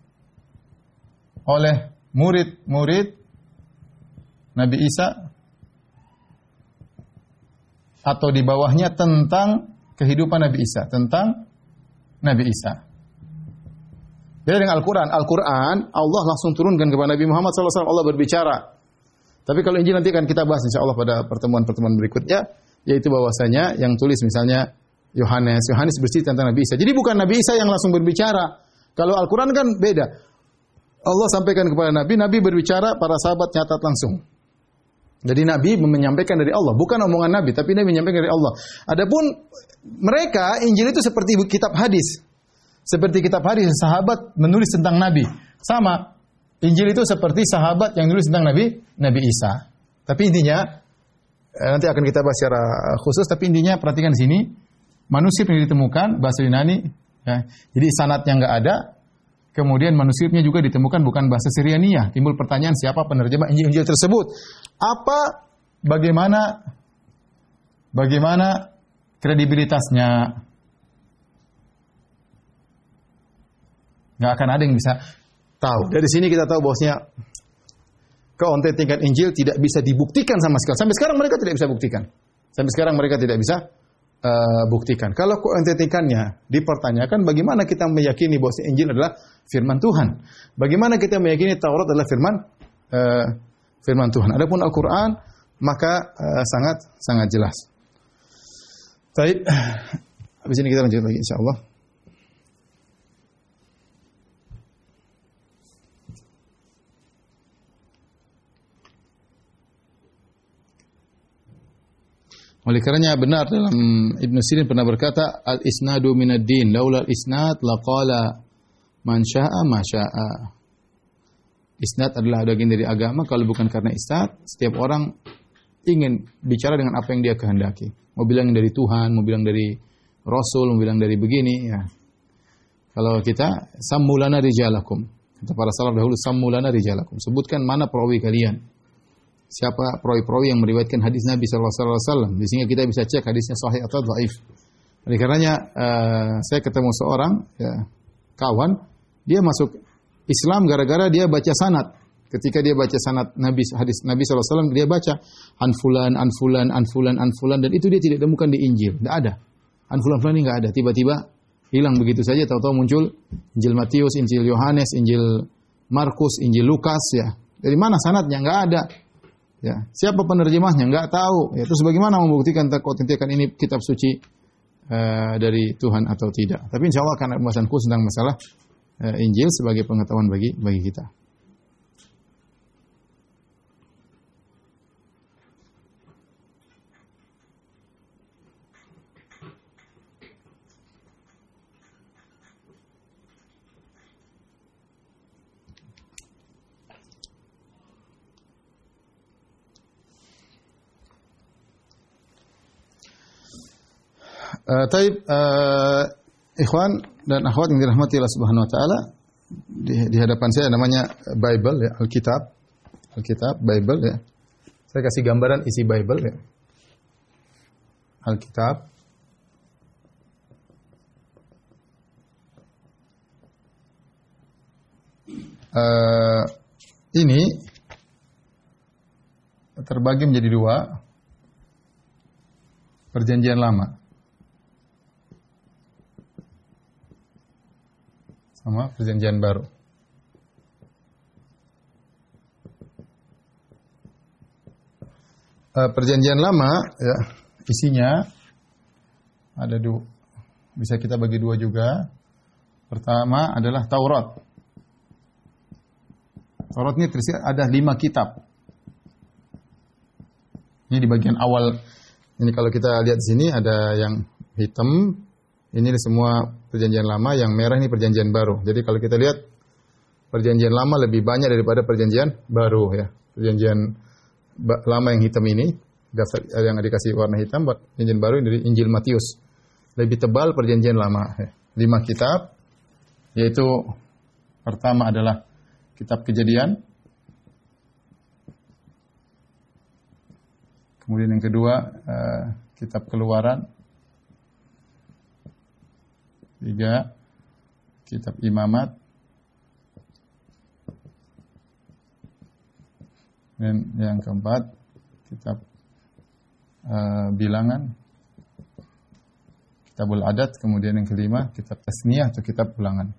oleh murid-murid Nabi Isa atau di bawahnya tentang kehidupan Nabi Isa, tentang Nabi Isa. Beda dengan Al-Quran. Al-Quran Allah langsung turunkan kepada Nabi Muhammad SAW. Allah berbicara. Tapi kalau Injil nanti akan kita bahas insya Allah pada pertemuan-pertemuan berikutnya, yaitu bahwasanya yang tulis misalnya Yohanes bercerita tentang Nabi Isa. Jadi bukan Nabi Isa yang langsung berbicara. Kalau Al-Quran kan beda. Allah sampaikan kepada Nabi berbicara, para sahabat nyatat langsung. Jadi Nabi menyampaikan dari Allah, bukan omongan Nabi, tapi Nabi menyampaikan dari Allah. Adapun mereka, Injil itu seperti kitab hadis. Seperti kitab hadis, sahabat menulis tentang Nabi. Sama, Injil itu seperti sahabat yang menulis tentang Nabi Isa. Tapi intinya nanti akan kita bahas secara khusus. Tapi intinya perhatikan di sini, manuskrip yang ditemukan bahasa Yunani, ya. Jadi sanadnya nggak ada. Kemudian manuskripnya juga ditemukan bukan bahasa Syriania. Timbul pertanyaan siapa penerjemah Injil-Injil tersebut? Bagaimana kredibilitasnya? Nggak akan ada yang bisa tahu. Dari sini kita tahu bahwasanya keautentikan Injil tidak bisa dibuktikan sama sekali. Sampai sekarang mereka tidak bisa buktikan. Buktikan. Kalau keautentikannya dipertanyakan, bagaimana kita meyakini bahwa Injil adalah firman Tuhan? Bagaimana kita meyakini Taurat adalah firman Tuhan? Adapun Al-Qur'an maka sangat jelas. Baik. Habis ini kita lanjut lagi insyaallah. Oleh karenanya benar dalam Ibnu Sirin pernah berkata, al-isnadu minad din, laula al-isnad laqala man syaa ma syaa. Isnad adalah bagian dari agama, kalau bukan karena isnad, setiap orang ingin bicara dengan apa yang dia kehendaki. Mau bilang dari Tuhan, mau bilang dari Rasul, mau bilang dari begini, ya. Kalau kita sammulana rijalakum. Kata para salaf dahulu, sammulana rijalakum. Sebutkan mana perawi kalian. Siapa perawi-perawi yang meriwayatkan hadis Nabi SAW. Sehingga kita bisa cek hadisnya sahih atau dhaif. Oleh karenanya saya ketemu seorang kawan, dia masuk Islam gara-gara dia baca sanad. Ketika dia baca sanad hadis Nabi SAW, dia baca an fulan, dan itu dia tidak temukan di Injil. Tidak ada. An fulan ini tidak ada. Tiba-tiba hilang begitu saja. Tahu-tahu muncul Injil Matius, Injil Yohanes, Injil Markus, Injil Lukas. Ya. Dari mana sanadnya? Tidak ada. Ya, siapa penerjemahnya? Enggak tahu. Ya, terus bagaimana membuktikan keautentikan ini kitab suci dari Tuhan atau tidak? Tapi insya Allah akan ada pembahasan khusus tentang masalah Injil sebagai pengetahuan bagi kita. Ikhwan dan akhwat yang dirahmati Allah Subhanahu wa taala, di hadapan saya namanya Bible ya, Alkitab Bible ya. Saya kasih gambaran isi Bible ya. Alkitab. Ini terbagi menjadi dua. Perjanjian Lama sama Perjanjian Baru. Perjanjian Lama ya, isinya ada dua, bisa kita bagi dua juga. Pertama adalah Taurat. Taurat ini terisi ada 5 kitab. Ini di bagian awal. Ini kalau kita lihat di sini ada yang hitam. Ini semua Perjanjian Lama, yang merah ini Perjanjian Baru. Jadi kalau kita lihat Perjanjian Lama lebih banyak daripada Perjanjian Baru ya. Perjanjian Lama yang hitam ini, daftar yang dikasih warna hitam, buat Perjanjian Baru ini dari Injil Matius. Lebih tebal Perjanjian Lama ya. 5 kitab, yaitu pertama adalah Kitab Kejadian. Kemudian yang kedua Kitab Keluaran. 3 Kitab Imamat. Dan yang keempat Kitab Bilangan, Kitabul Adat. Kemudian yang kelima Kitab Tasniyah atau Kitab Ulangan.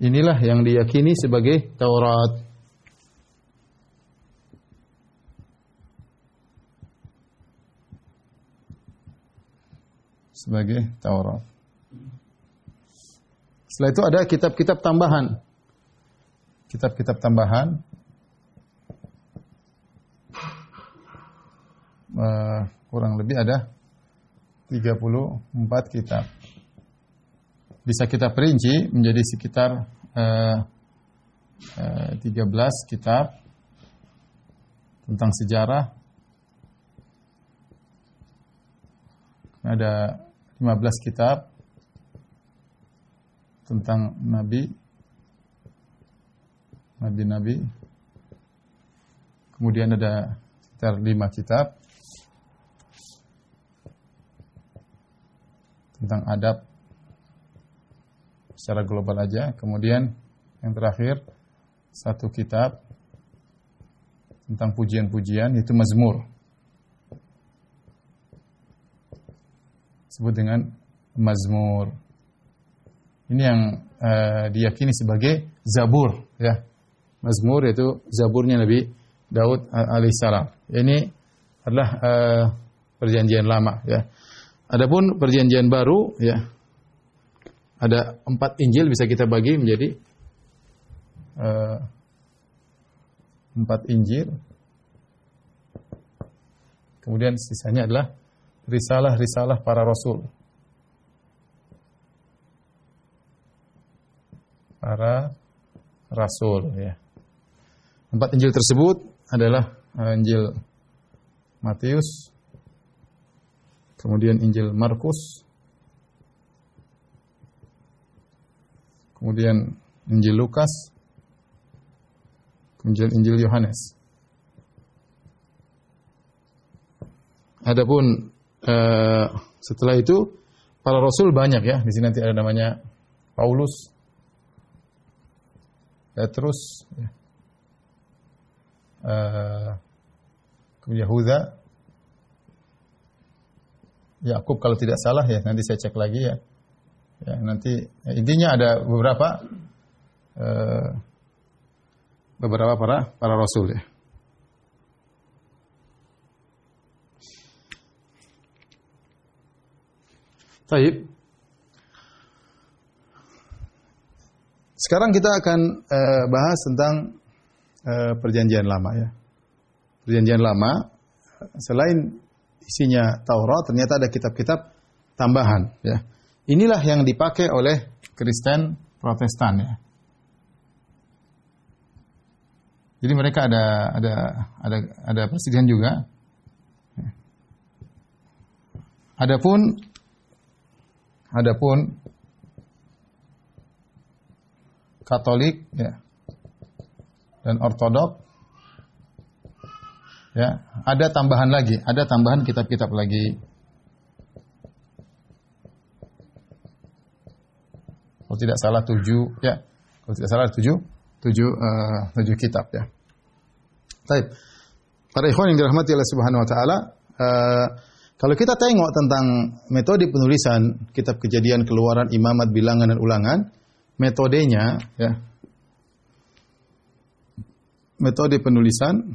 Inilah yang diyakini sebagai Taurat. Sebagai Taurat. Setelah itu ada kitab-kitab tambahan. Kitab-kitab tambahan. Kurang lebih ada 34 kitab. Bisa kita perinci menjadi sekitar 13 kitab tentang sejarah. Ada 15 kitab tentang nabi-nabi. Kemudian ada sekitar 5 kitab tentang adab secara global aja. Kemudian yang terakhir 1 kitab tentang pujian-pujian, yaitu Mazmur. Disebut dengan Mazmur. Ini yang diyakini sebagai Zabur, ya. Mazmur yaitu Zaburnya Nabi Daud alaihissalam. Ini adalah perjanjian lama, ya. Adapun perjanjian baru, ya, ada 4 Injil, bisa kita bagi menjadi 4 Injil. Kemudian sisanya adalah risalah-risalah para rasul. Para rasul, ya. 4 Injil tersebut adalah Injil Matius, kemudian Injil Markus, kemudian Injil Lukas, kemudian Injil Yohanes. Adapun setelah itu para rasul banyak, ya. Di sini nanti ada namanya Paulus, Petrus, ya. Kemudian Yahuda, Yakub kalau tidak salah, ya. Nanti saya cek lagi, ya. Ya, nanti intinya ada beberapa para rasul, ya. Baik. Sekarang kita akan bahas tentang perjanjian lama, ya. Perjanjian lama selain isinya Taurat, ternyata ada kitab-kitab tambahan, ya. Inilah yang dipakai oleh Kristen Protestan, ya. Jadi mereka ada perselisihan juga. Adapun Katolik, ya, dan Ortodok, ya, ada tambahan kitab-kitab lagi. Kalau tidak salah 7, ya. Kalau tidak salah 7 kitab, ya. Baik. Para ikhwan yang dirahmati Allah Subhanahu wa taala, kalau kita tengok tentang metode penulisan kitab Kejadian, Keluaran, Imamat, Bilangan, dan Ulangan, metodenya, ya. Metode penulisan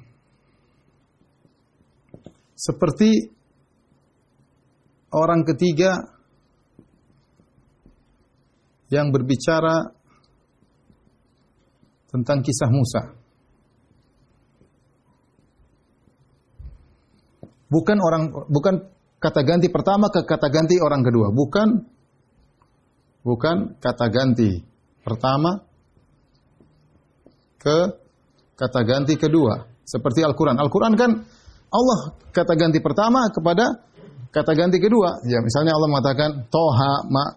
seperti orang ketiga yang berbicara tentang kisah Musa. Bukan kata ganti pertama ke kata ganti orang kedua, bukan kata ganti pertama ke kata ganti kedua. Seperti Al-Quran. Al-Quran kan Allah kata ganti pertama kepada kata ganti kedua. Ya, misalnya Allah mengatakan Toha ma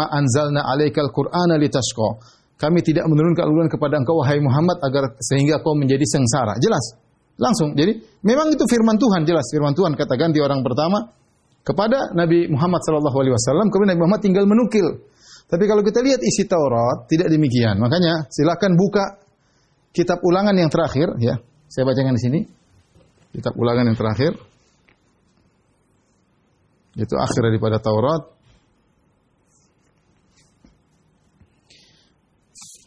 anzalna alaikal Qur'ana litashqa. Kami tidak menurunkan Al-Quran kepada engkau wahai Muhammad agar sehingga kau menjadi sengsara. Jelas. Langsung. Jadi memang itu firman Tuhan, jelas firman Tuhan, kata ganti orang pertama kepada Nabi Muhammad sallallahu alaihi wasallam, kemudian Nabi Muhammad tinggal menukil. Tapi kalau kita lihat isi Taurat tidak demikian. Makanya silakan buka kitab Ulangan yang terakhir, ya. Saya bacakan di sini. Kitab Ulangan yang terakhir. Itu akhir daripada Taurat.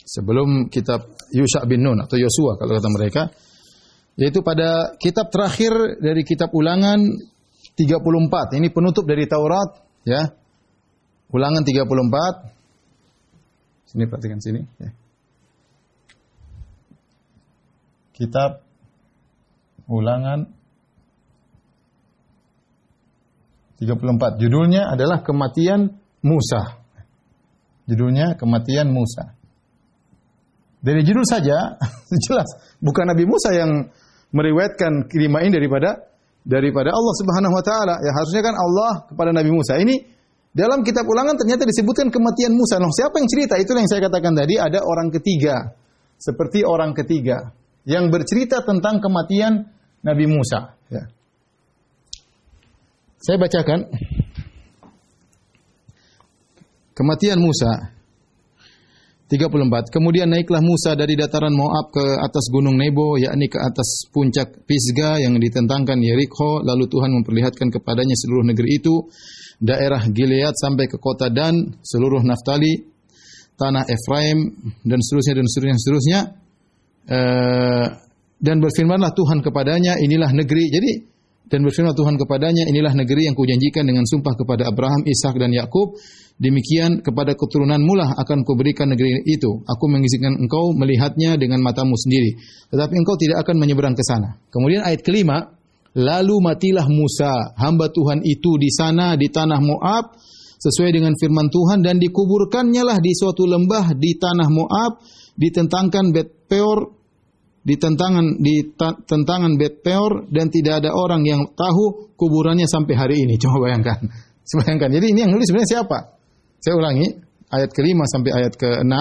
Sebelum kitab Yusha bin Nun atau Yosua kalau kata mereka, yaitu pada kitab terakhir dari kitab Ulangan 34. Ini penutup dari Taurat, ya. Ulangan 34. Sini perhatikan sini, ya. Kitab Ulangan 34. Judulnya adalah Kematian Musa. Judulnya Kematian Musa. Dari judul saja jelas bukan Nabi Musa yang meriwayatkan kelima ini daripada Allah Subhanahu wa taala. Ya harusnya kan Allah kepada Nabi Musa. Ini dalam kitab Ulangan ternyata disebutkan kematian Musa. Nah, siapa yang cerita? Itulah yang saya katakan tadi, ada orang ketiga. Seperti orang ketiga yang bercerita tentang kematian Nabi Musa, ya. Saya bacakan kematian Musa 34. Kemudian naiklah Musa dari dataran Moab ke atas gunung Nebo, yakni ke atas puncak Pisga yang ditentangkan Yerikho. Lalu Tuhan memperlihatkan kepadanya seluruh negeri itu, daerah Gilead sampai ke kota Dan, seluruh Naftali, tanah Efraim, dan seterusnya. Dan berfirmanlah Tuhan kepadanya, inilah negeri. Dan berfirman Tuhan kepadanya, inilah negeri yang kujanjikan dengan sumpah kepada Abraham, Ishak dan Yakub. Demikian kepada keturunanmu lah akan kuberikan negeri itu. Aku mengizinkan engkau melihatnya dengan matamu sendiri, tetapi engkau tidak akan menyeberang ke sana. Kemudian ayat kelima, lalu matilah Musa, hamba Tuhan itu di sana di tanah Moab, sesuai dengan firman Tuhan, dan dikuburkannya lah di suatu lembah di tanah Moab, ditentangkan Bet Peor, di tentangan Bet Peor, dan tidak ada orang yang tahu kuburannya sampai hari ini. Coba bayangkan. Jadi ini yang nulis sebenarnya siapa? Saya ulangi, ayat ke-5 sampai ayat ke-6.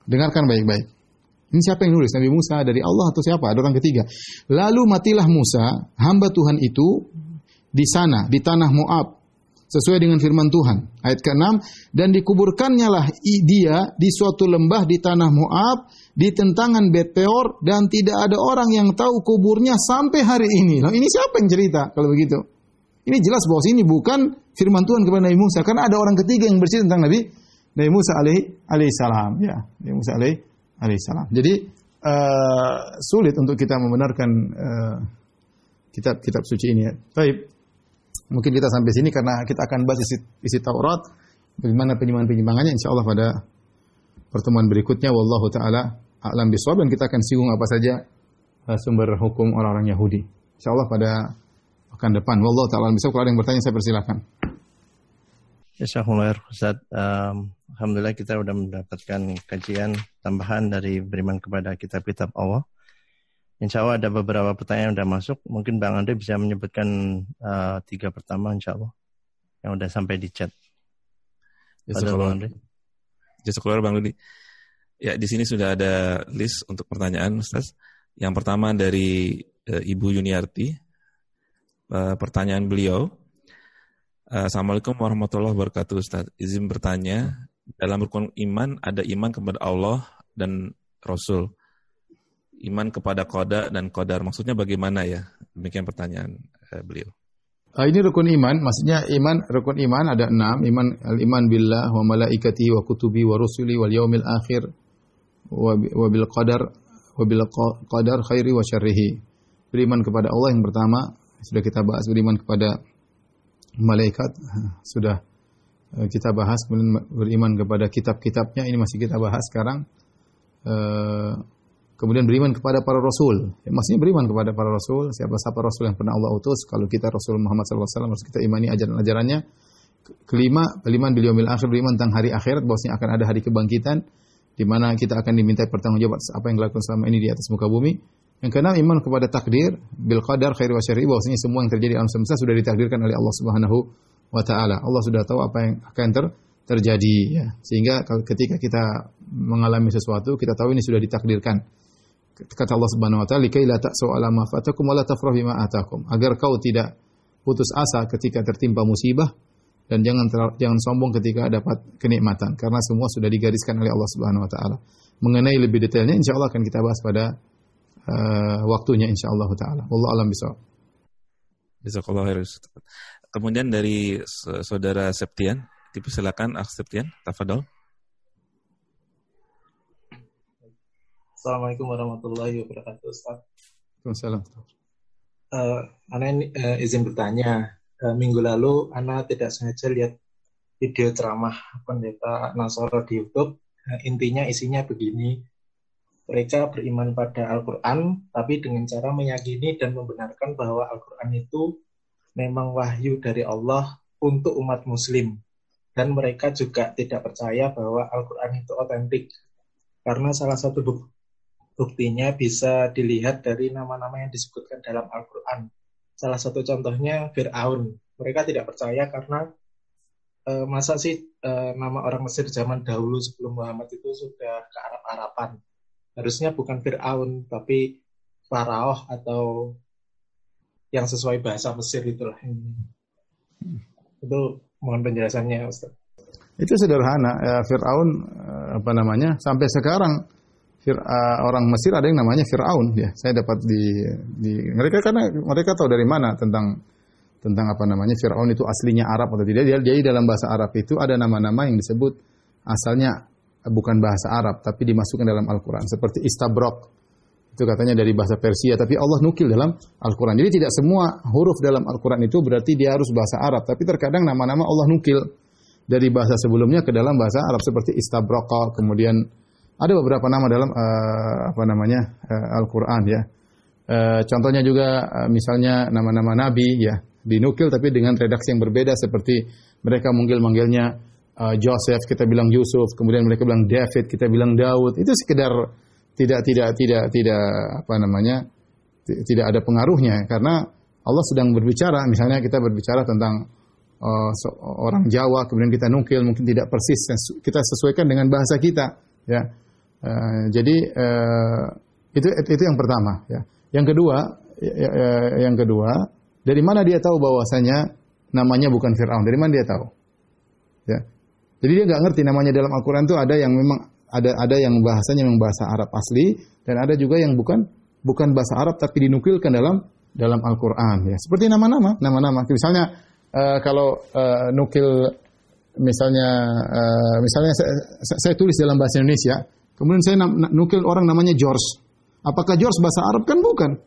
Dengarkan baik-baik. Ini siapa yang nulis? Nabi Musa dari Allah atau siapa? Ada orang ketiga. Lalu matilah Musa, hamba Tuhan itu di sana, di tanah Moab, sesuai dengan firman Tuhan. Ayat ke-6, dan dikuburkannya lah dia di suatu lembah di tanah Moab, di tentangan Bet Peor, dan tidak ada orang yang tahu kuburnya sampai hari ini. Nah, ini siapa yang cerita kalau begitu? Ini jelas bahwa ini bukan firman Tuhan kepada Nabi Musa, karena ada orang ketiga yang bercerita tentang Nabi Musa alaihi salam, ya, Nabi Musa alaihi salam. Jadi sulit untuk kita membenarkan kitab suci ini. Baik. Mungkin kita sampai sini karena kita akan bahas isi Taurat, bagaimana penyimpangan-penyimpangannya insyaallah pada pertemuan berikutnya. Wallahu taala a'lam bishawab, dan kita akan singgung apa saja sumber hukum orang-orang Yahudi insyaallah pada pekan depan. Wallahu taala a'lam bishawab. Kalau ada yang bertanya saya persilakan. Jazakumullah Ustaz. Alhamdulillah kita sudah mendapatkan kajian tambahan dari beriman kepada kitab-kitab Allah. Insya Allah ada beberapa pertanyaan yang sudah masuk. Mungkin Bang Andre bisa menyebutkan 3 pertama insya Allah yang sudah sampai di chat. Jazakallah Bang Ludi. Ya, di sini sudah ada list untuk pertanyaan Ustaz. Yang pertama dari Ibu Yuniarti. Pertanyaan beliau. Assalamualaikum warahmatullahi wabarakatuh Ustaz. Izin bertanya, dalam rukun iman ada iman kepada Allah dan Rasul. Iman kepada qada dan qadar, maksudnya bagaimana ya? Demikian pertanyaan beliau. Ini rukun iman, maksudnya rukun iman ada 6. Iman billah wa malaikatihi wa kutubi wa rusuli wal yaumil akhir wa bil qadar khairi wa syarrihi. Beriman kepada Allah yang pertama sudah kita bahas, beriman kepada malaikat sudah kita bahas, kemudian beriman kepada kitab-kitabnya ini masih kita bahas sekarang. Kemudian beriman kepada para rasul. Ya, maksudnya beriman kepada para rasul, siapa-siapa rasul yang pernah Allah utus. Kalau kita Rasul Muhammad SAW harus kita imani ajaran-ajarannya. Kelima, beriman bil yaumil akhir, beriman tentang hari akhirat, bahwasanya akan ada hari kebangkitan di mana kita akan diminta pertanggungjawaban atas apa yang dilakukan selama ini di atas muka bumi. Yang keenam, iman kepada takdir, bil qadar khairi wa syarri, bahwasanya semua yang terjadi alam semesta sudah ditakdirkan oleh Allah Subhanahu wa taala. Allah sudah tahu apa yang akan terjadi, ya. Sehingga ketika kita mengalami sesuatu, kita tahu ini sudah ditakdirkan. Kata Allah Subhanahu wa taala, "Likai la ta'su 'ala ma fatakum wa la tafrahu bima atakum." Agar kau tidak putus asa ketika tertimpa musibah, dan jangan sombong ketika dapat kenikmatan, karena semua sudah digariskan oleh Allah Subhanahu wa taala. Mengenai lebih detailnya insyaallah akan kita bahas pada waktunya insyaallah taala. Wallahu a'lam bishawab. Jazakallahu khairan. Kemudian dari saudara Septian, dipersilakan Septian, tafadhol. Assalamualaikum warahmatullahi wabarakatuh, Ustaz. Waalaikumsalam. Ana izin bertanya. Minggu lalu Ana tidak sengaja lihat video ceramah pendeta Nasoro di YouTube. Intinya isinya begini. Mereka beriman pada Al-Quran, tapi dengan cara meyakini dan membenarkan bahwa Al-Quran itu memang wahyu dari Allah untuk umat muslim. Dan mereka juga tidak percaya bahwa Al-Quran itu otentik. Karena salah satu buktinya bisa dilihat dari nama-nama yang disebutkan dalam Al-Quran. Salah satu contohnya Fir'aun. Mereka tidak percaya karena masa sih nama orang Mesir zaman dahulu sebelum Muhammad itu sudah ke Arab-Araban. Harusnya bukan Fir'aun, tapi Faraoh atau yang sesuai bahasa Mesir itulah. Itu mohon penjelasannya, Ustaz. Itu sederhana. Fir'aun sampai sekarang orang Mesir ada yang namanya Fir'aun. Ya, saya dapat di mereka karena mereka tahu dari mana tentang Fir'aun itu aslinya Arab atau tidak. Jadi dalam bahasa Arab itu ada nama-nama yang disebut asalnya bukan bahasa Arab tapi dimasukkan dalam Al-Quran. Seperti Istabrok, itu katanya dari bahasa Persia, tapi Allah nukil dalam Al-Quran. Jadi tidak semua huruf dalam Al-Quran itu berarti dia harus bahasa Arab. Tapi terkadang nama-nama Allah nukil dari bahasa sebelumnya ke dalam bahasa Arab. Seperti Istabrok, kemudian ada beberapa nama dalam Al-Quran ya. Contohnya juga misalnya nama-nama Nabi ya. Dinukil tapi dengan redaksi yang berbeda, seperti mereka manggilnya Joseph, kita bilang Yusuf, kemudian mereka bilang David, kita bilang Daud. Itu sekedar tidak ada pengaruhnya karena Allah sedang berbicara. Misalnya kita berbicara tentang orang Jawa, kemudian kita nukil, mungkin tidak persis, kita sesuaikan dengan bahasa kita ya. Jadi itu yang pertama ya. Yang kedua, dari mana dia tahu bahwasanya namanya bukan Fir'aun? Dari mana dia tahu? Ya. Jadi dia nggak ngerti namanya dalam Al-Quran itu ada yang memang ada yang bahasanya memang bahasa Arab asli dan ada juga yang bukan bahasa Arab tapi dinukilkan dalam Al-Quran. Ya. Seperti nama-nama. Misalnya kalau nukil misalnya saya tulis dalam bahasa Indonesia, kemudian saya nukil orang namanya George. Apakah George bahasa Arab? Kan bukan.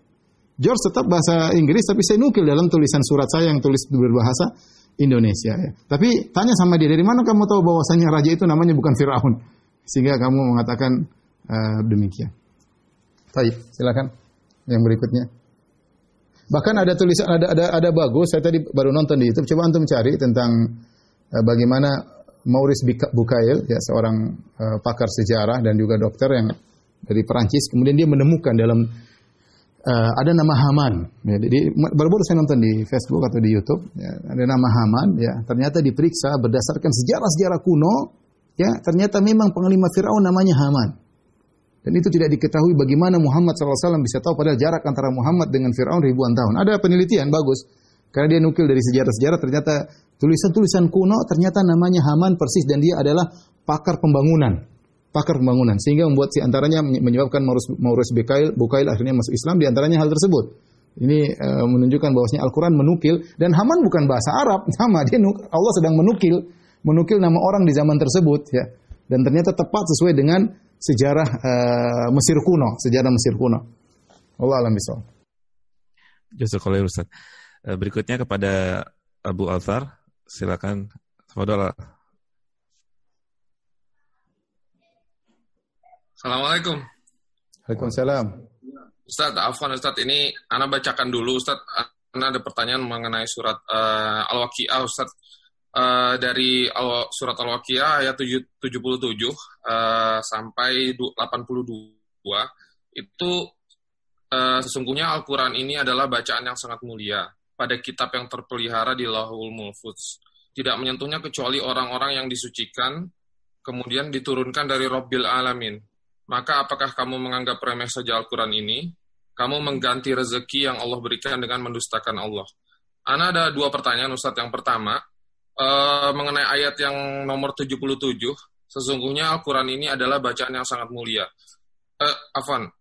George tetap bahasa Inggris, tapi saya nukil dalam tulisan surat saya yang tulis berbahasa Indonesia. Ya. Tapi tanya sama dia, dari mana kamu tahu bahwasanya raja itu namanya bukan Fir'aun? Sehingga kamu mengatakan demikian. Baik, silakan yang berikutnya. Bahkan ada tulisan, ada bagus, saya tadi baru nonton di YouTube, coba antum cari tentang bagaimana Maurice Bucaille, ya, seorang pakar sejarah dan juga dokter yang dari Perancis, kemudian dia menemukan dalam ada nama Haman. Ya, jadi baru-baru saya nonton di Facebook atau di YouTube. Ya, ada nama Haman. Ya, ternyata diperiksa berdasarkan sejarah-sejarah kuno. Ya, ternyata memang panglima Fir'aun namanya Haman. Dan itu tidak diketahui bagaimana Muhammad SAW bisa tahu padahal jarak antara Muhammad dengan Fir'aun ribuan tahun. Ada penelitian bagus. Karena dia nukil dari sejarah-sejarah, ternyata tulisan-tulisan kuno ternyata namanya Haman persis dan dia adalah pakar pembangunan. Sehingga membuat si antaranya menyebabkan Maurice Bucaille akhirnya masuk Islam, di antaranya hal tersebut. Ini menunjukkan bahwasanya Al-Quran menukil, dan Haman bukan bahasa Arab, sama dia Allah sedang menukil nama orang di zaman tersebut ya. Dan ternyata tepat sesuai dengan sejarah Mesir kuno. Allah alam bisawab. Jazakallahu Ustaz. Berikutnya kepada Abu Althar, silakan. Saudara. Assalamualaikum. Waalaikumsalam. Ustaz, afwan Ustaz, ini Ana bacakan dulu Ustaz. Ana ada pertanyaan mengenai surat Al-Waqiah Ustaz. Dari surat Al-Waqiah ayat 77 sampai 82 itu sesungguhnya Al-Quran ini adalah bacaan yang sangat mulia pada kitab yang terpelihara di Lauhul Mahfuz. Tidak menyentuhnya kecuali orang-orang yang disucikan kemudian diturunkan dari Rabbil Alamin. Maka apakah kamu menganggap remeh saja Al-Quran ini? Kamu mengganti rezeki yang Allah berikan dengan mendustakan Allah. Ana ada dua pertanyaan Ustaz. Yang pertama, mengenai ayat yang nomor 77, sesungguhnya Al-Quran ini adalah bacaan yang sangat mulia.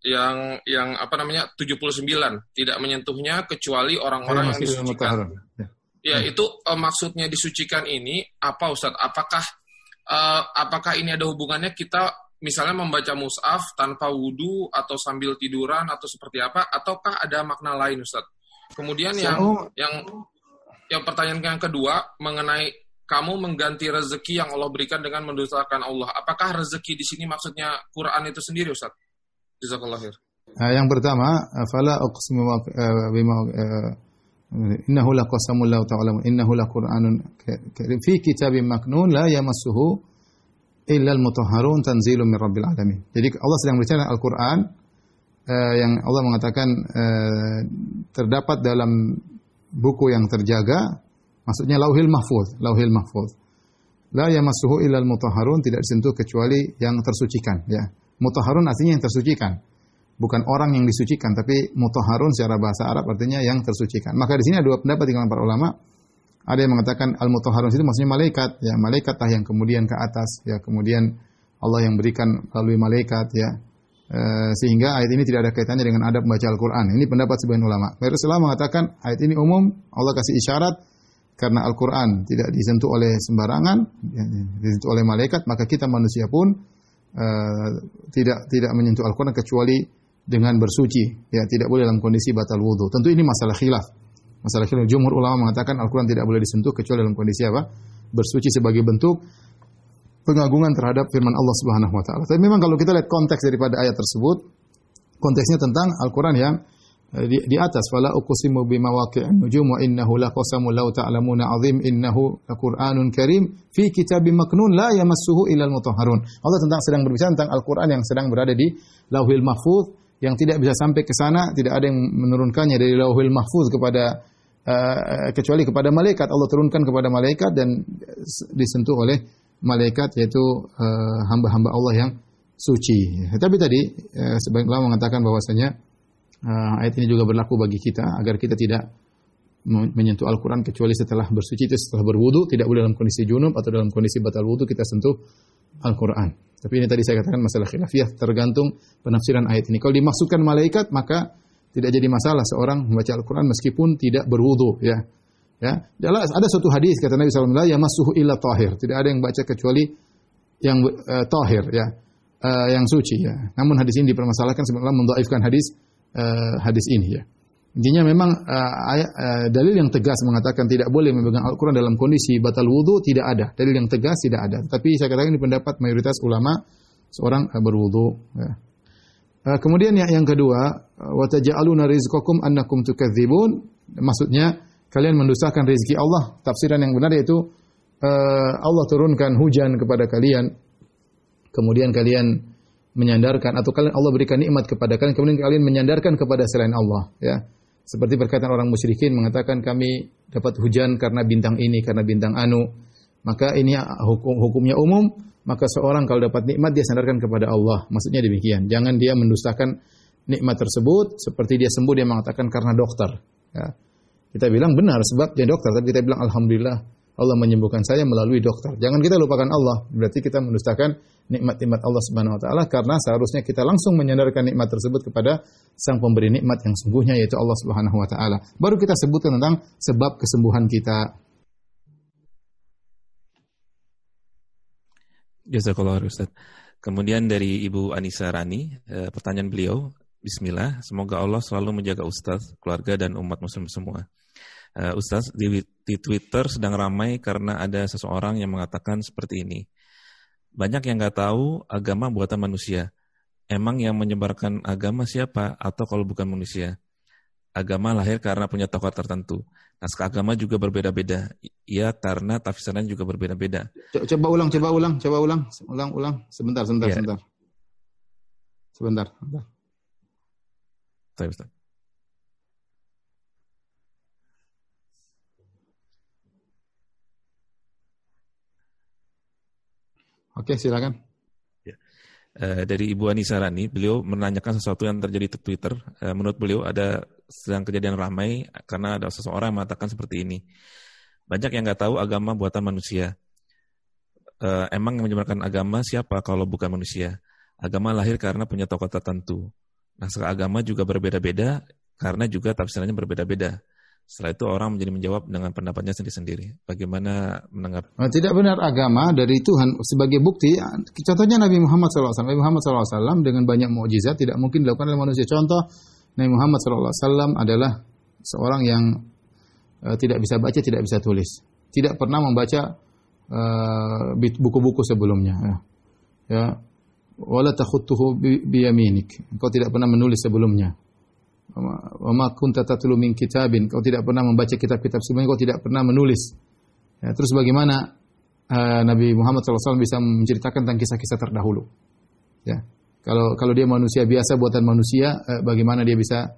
Yang 79, tidak menyentuhnya kecuali orang-orang yang disucikan. Ya, itu maksudnya disucikan ini apa Ustaz? Apakah ini ada hubungannya kita misalnya membaca mushaf tanpa wudu atau sambil tiduran atau seperti apa, ataukah ada makna lain Ustaz? Kemudian yang pertanyaan yang kedua mengenai kamu mengganti rezeki yang Allah berikan dengan mendustakan Allah. Apakah rezeki di sini maksudnya Quran itu sendiri Ustaz? Jazakallahu khair. Yang pertama, fala uqsimu bima innahu laqasamul law ta'lamun innahu laqur'anun karim fi kitabim maknun la yamassuhu illal mutahharun tanzilun mir rabbil alamin. Jadi Allah sedang berbicara Al-Qur'an yang Allah mengatakan terdapat dalam buku yang terjaga, maksudnya Lauhil Mahfuz, Lauhil Mahfuz. La yamassuhu illal mutahharun, tidak disentuh kecuali yang tersucikan, ya. Mutahharun artinya yang tersucikan. Bukan orang yang disucikan, tapi mutahharun secara bahasa Arab artinya yang tersucikan. Maka di sini ada dua pendapat di kalangan para ulama. Ada yang mengatakan al-mutahharun itu maksudnya malaikat, ya, malaikatlah yang kemudian ke atas, ya, kemudian Allah yang berikan melalui malaikat, ya. Sehingga ayat ini tidak ada kaitannya dengan adab membaca Al-Quran. Ini pendapat sebagian ulama. Rasulullah mengatakan ayat ini umum, Allah kasih isyarat karena Al-Quran tidak disentuh oleh sembarangan, ya, disentuh oleh malaikat, maka kita manusia pun tidak menyentuh Al-Quran kecuali dengan bersuci. Ya, tidak boleh dalam kondisi batal wudu. Tentu ini masalah khilaf. Masalah khilaf. Jumhur ulama mengatakan Al-Quran tidak boleh disentuh kecuali dalam kondisi apa? Bersuci sebagai bentuk pengagungan terhadap firman Allah Subhanahu wa taala. Tapi memang kalau kita lihat konteks daripada ayat tersebut, konteksnya tentang Al-Qur'an yang di atas, fala uqsimu bimawaqi'in nujum wa innahu laqasamun law ta'lamuna 'azim innahu laqur'anun karim fi kitabim maknun la yamassuhu illal mutahharun. Allah sedang berbicara tentang Al-Qur'an yang sedang berada di Lauhil Mahfuz, yang tidak bisa sampai ke sana, tidak ada yang menurunkannya dari Lauhil Mahfuz kepada kecuali kepada malaikat. Allah turunkan kepada malaikat dan disentuh oleh malaikat, yaitu hamba-hamba Allah yang suci. Tapi tadi sebagian ulama mengatakan bahwasanya ayat ini juga berlaku bagi kita agar kita tidak menyentuh Al-Quran kecuali setelah bersuci, itu setelah berwudu, tidak boleh dalam kondisi junub atau dalam kondisi batal wudu kita sentuh Al-Quran. Tapi ini tadi saya katakan masalah khilafiyah, tergantung penafsiran ayat ini. Kalau dimaksudkan malaikat maka tidak jadi masalah seorang membaca Al-Quran meskipun tidak berwudu, ya. Ya, ada suatu hadis kata Nabi sallallahu alaihi wasallam, yamassuhu illa tahir. Tidak ada yang baca kecuali yang tahir, ya, yang suci, ya. Namun hadis ini dipermasalahkan sebenarnya mendhaifkan hadis ini, ya. Intinya memang dalil yang tegas mengatakan tidak boleh memegang Al-Qur'an dalam kondisi batal wudu tidak ada. Dalil yang tegas tidak ada. Tapi saya katakan ini pendapat mayoritas ulama seorang berwudu, ya. Kemudian yang kedua, wa taj'aluna rizqakum annakum tukadzibun. Maksudnya kalian mendustakan rezeki Allah. Tafsiran yang benar yaitu Allah turunkan hujan kepada kalian, kemudian kalian menyandarkan, atau kalian Allah berikan nikmat kepada kalian, kemudian kalian menyandarkan kepada selain Allah, ya. Seperti perkataan orang musyrikin mengatakan kami dapat hujan karena bintang ini, karena bintang anu. Maka ini hukumnya umum, maka seorang kalau dapat nikmat dia sandarkan kepada Allah. Maksudnya demikian. Jangan dia mendustakan nikmat tersebut, seperti dia sembuh dia mengatakan karena dokter, ya. Kita bilang benar sebab dia dokter, tapi kita bilang alhamdulillah Allah menyembuhkan saya melalui dokter. Jangan kita lupakan Allah, berarti kita mendustakan nikmat-nikmat Allah Subhanahu wa taala, karena seharusnya kita langsung menyandarkan nikmat tersebut kepada Sang pemberi nikmat yang sungguhnya yaitu Allah Subhanahu wa taala. Baru kita sebutkan tentang sebab kesembuhan kita. Jazakallahu khairan Ustaz. Kemudian dari Ibu Anissa Rani, pertanyaan beliau, bismillah, semoga Allah selalu menjaga Ustaz, keluarga dan umat muslim semua. Ustaz, di Twitter sedang ramai karena ada seseorang yang mengatakan seperti ini. Banyak yang nggak tahu agama buatan manusia. Emang yang menyebarkan agama siapa atau kalau bukan manusia? Agama lahir karena punya tokoh tertentu. Naskah agama juga berbeda-beda. Ya, karena tafsirannya juga berbeda-beda. Coba ulang. Sebentar. Ya. Sebentar. Baik, Ustaz. Oke, silakan. Ya. Dari Ibu Anissa Rani, beliau menanyakan sesuatu yang terjadi di Twitter. Menurut beliau ada sedang kejadian ramai karena ada seseorang yang mengatakan seperti ini. Banyak yang nggak tahu agama buatan manusia. Emang yang menyebarkan agama siapa kalau bukan manusia? Agama lahir karena punya tokoh tertentu. Naskah agama juga berbeda-beda karena juga tafsirannya berbeda-beda. Setelah itu orang menjawab dengan pendapatnya sendiri-sendiri. Bagaimana menanggapi? Tidak benar agama dari Tuhan sebagai bukti. Contohnya Nabi Muhammad SAW. Nabi Muhammad SAW dengan banyak mukjizat tidak mungkin dilakukan oleh manusia. Contoh, Nabi Muhammad SAW adalah seorang yang tidak bisa baca, tidak bisa tulis. Tidak pernah membaca buku-buku sebelumnya. Ya. Wala takhutuhu biyaminik. Engkau tidak pernah menulis sebelumnya. Wa ma kunta tatlu min kitabin. Kau tidak pernah membaca kitab-kitab sebelumnya, kau tidak pernah menulis. Ya, terus bagaimana Nabi Muhammad SAW bisa menceritakan tentang kisah-kisah terdahulu. Ya. Kalau dia manusia biasa buatan manusia, bagaimana dia bisa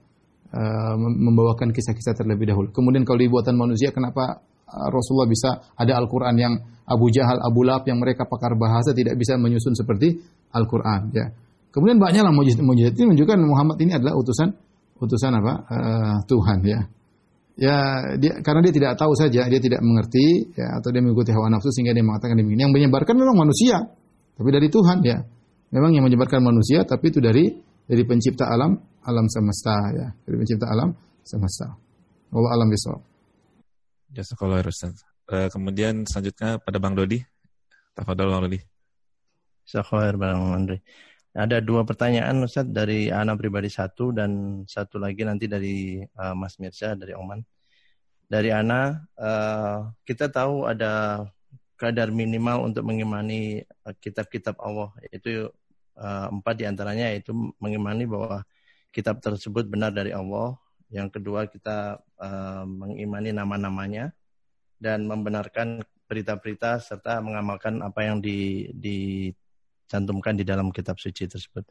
membawakan kisah-kisah terlebih dahulu. Kemudian kalau dia buatan manusia, kenapa Rasulullah bisa ada Al-Quran yang Abu Jahal, Abu Lahab yang mereka pakar bahasa tidak bisa menyusun seperti Al-Quran. Ya. Kemudian banyaklah mujizat ini menunjukkan Muhammad ini adalah utusan Tuhan. Ya. Ya, karena dia tidak tahu saja, dia tidak mengerti, ya, atau dia mengikuti hawa nafsu sehingga dia mengatakan demikian. Yang menyebarkan memang manusia, tapi dari Tuhan, ya. Memang yang menyebarkan manusia, tapi itu dari pencipta alam semesta, ya, dari pencipta alam semesta. Wallahu a'lam bishawab. Jazakallah Ustaz. Kemudian selanjutnya pada Bang Dodi. Tafadhol Bang Dodi. Jazakallah Bang Andre. Ada 2 pertanyaan Ustaz dari Ana pribadi 1 dan 1 lagi nanti dari Mas Mirza dari Oman. Dari Ana, kita tahu ada kadar minimal untuk mengimani kitab-kitab Allah, yaitu 4 diantaranya, yaitu mengimani bahwa kitab tersebut benar dari Allah. Yang kedua, kita mengimani nama-namanya dan membenarkan berita-berita serta mengamalkan apa yang dicantumkan di dalam kitab suci tersebut.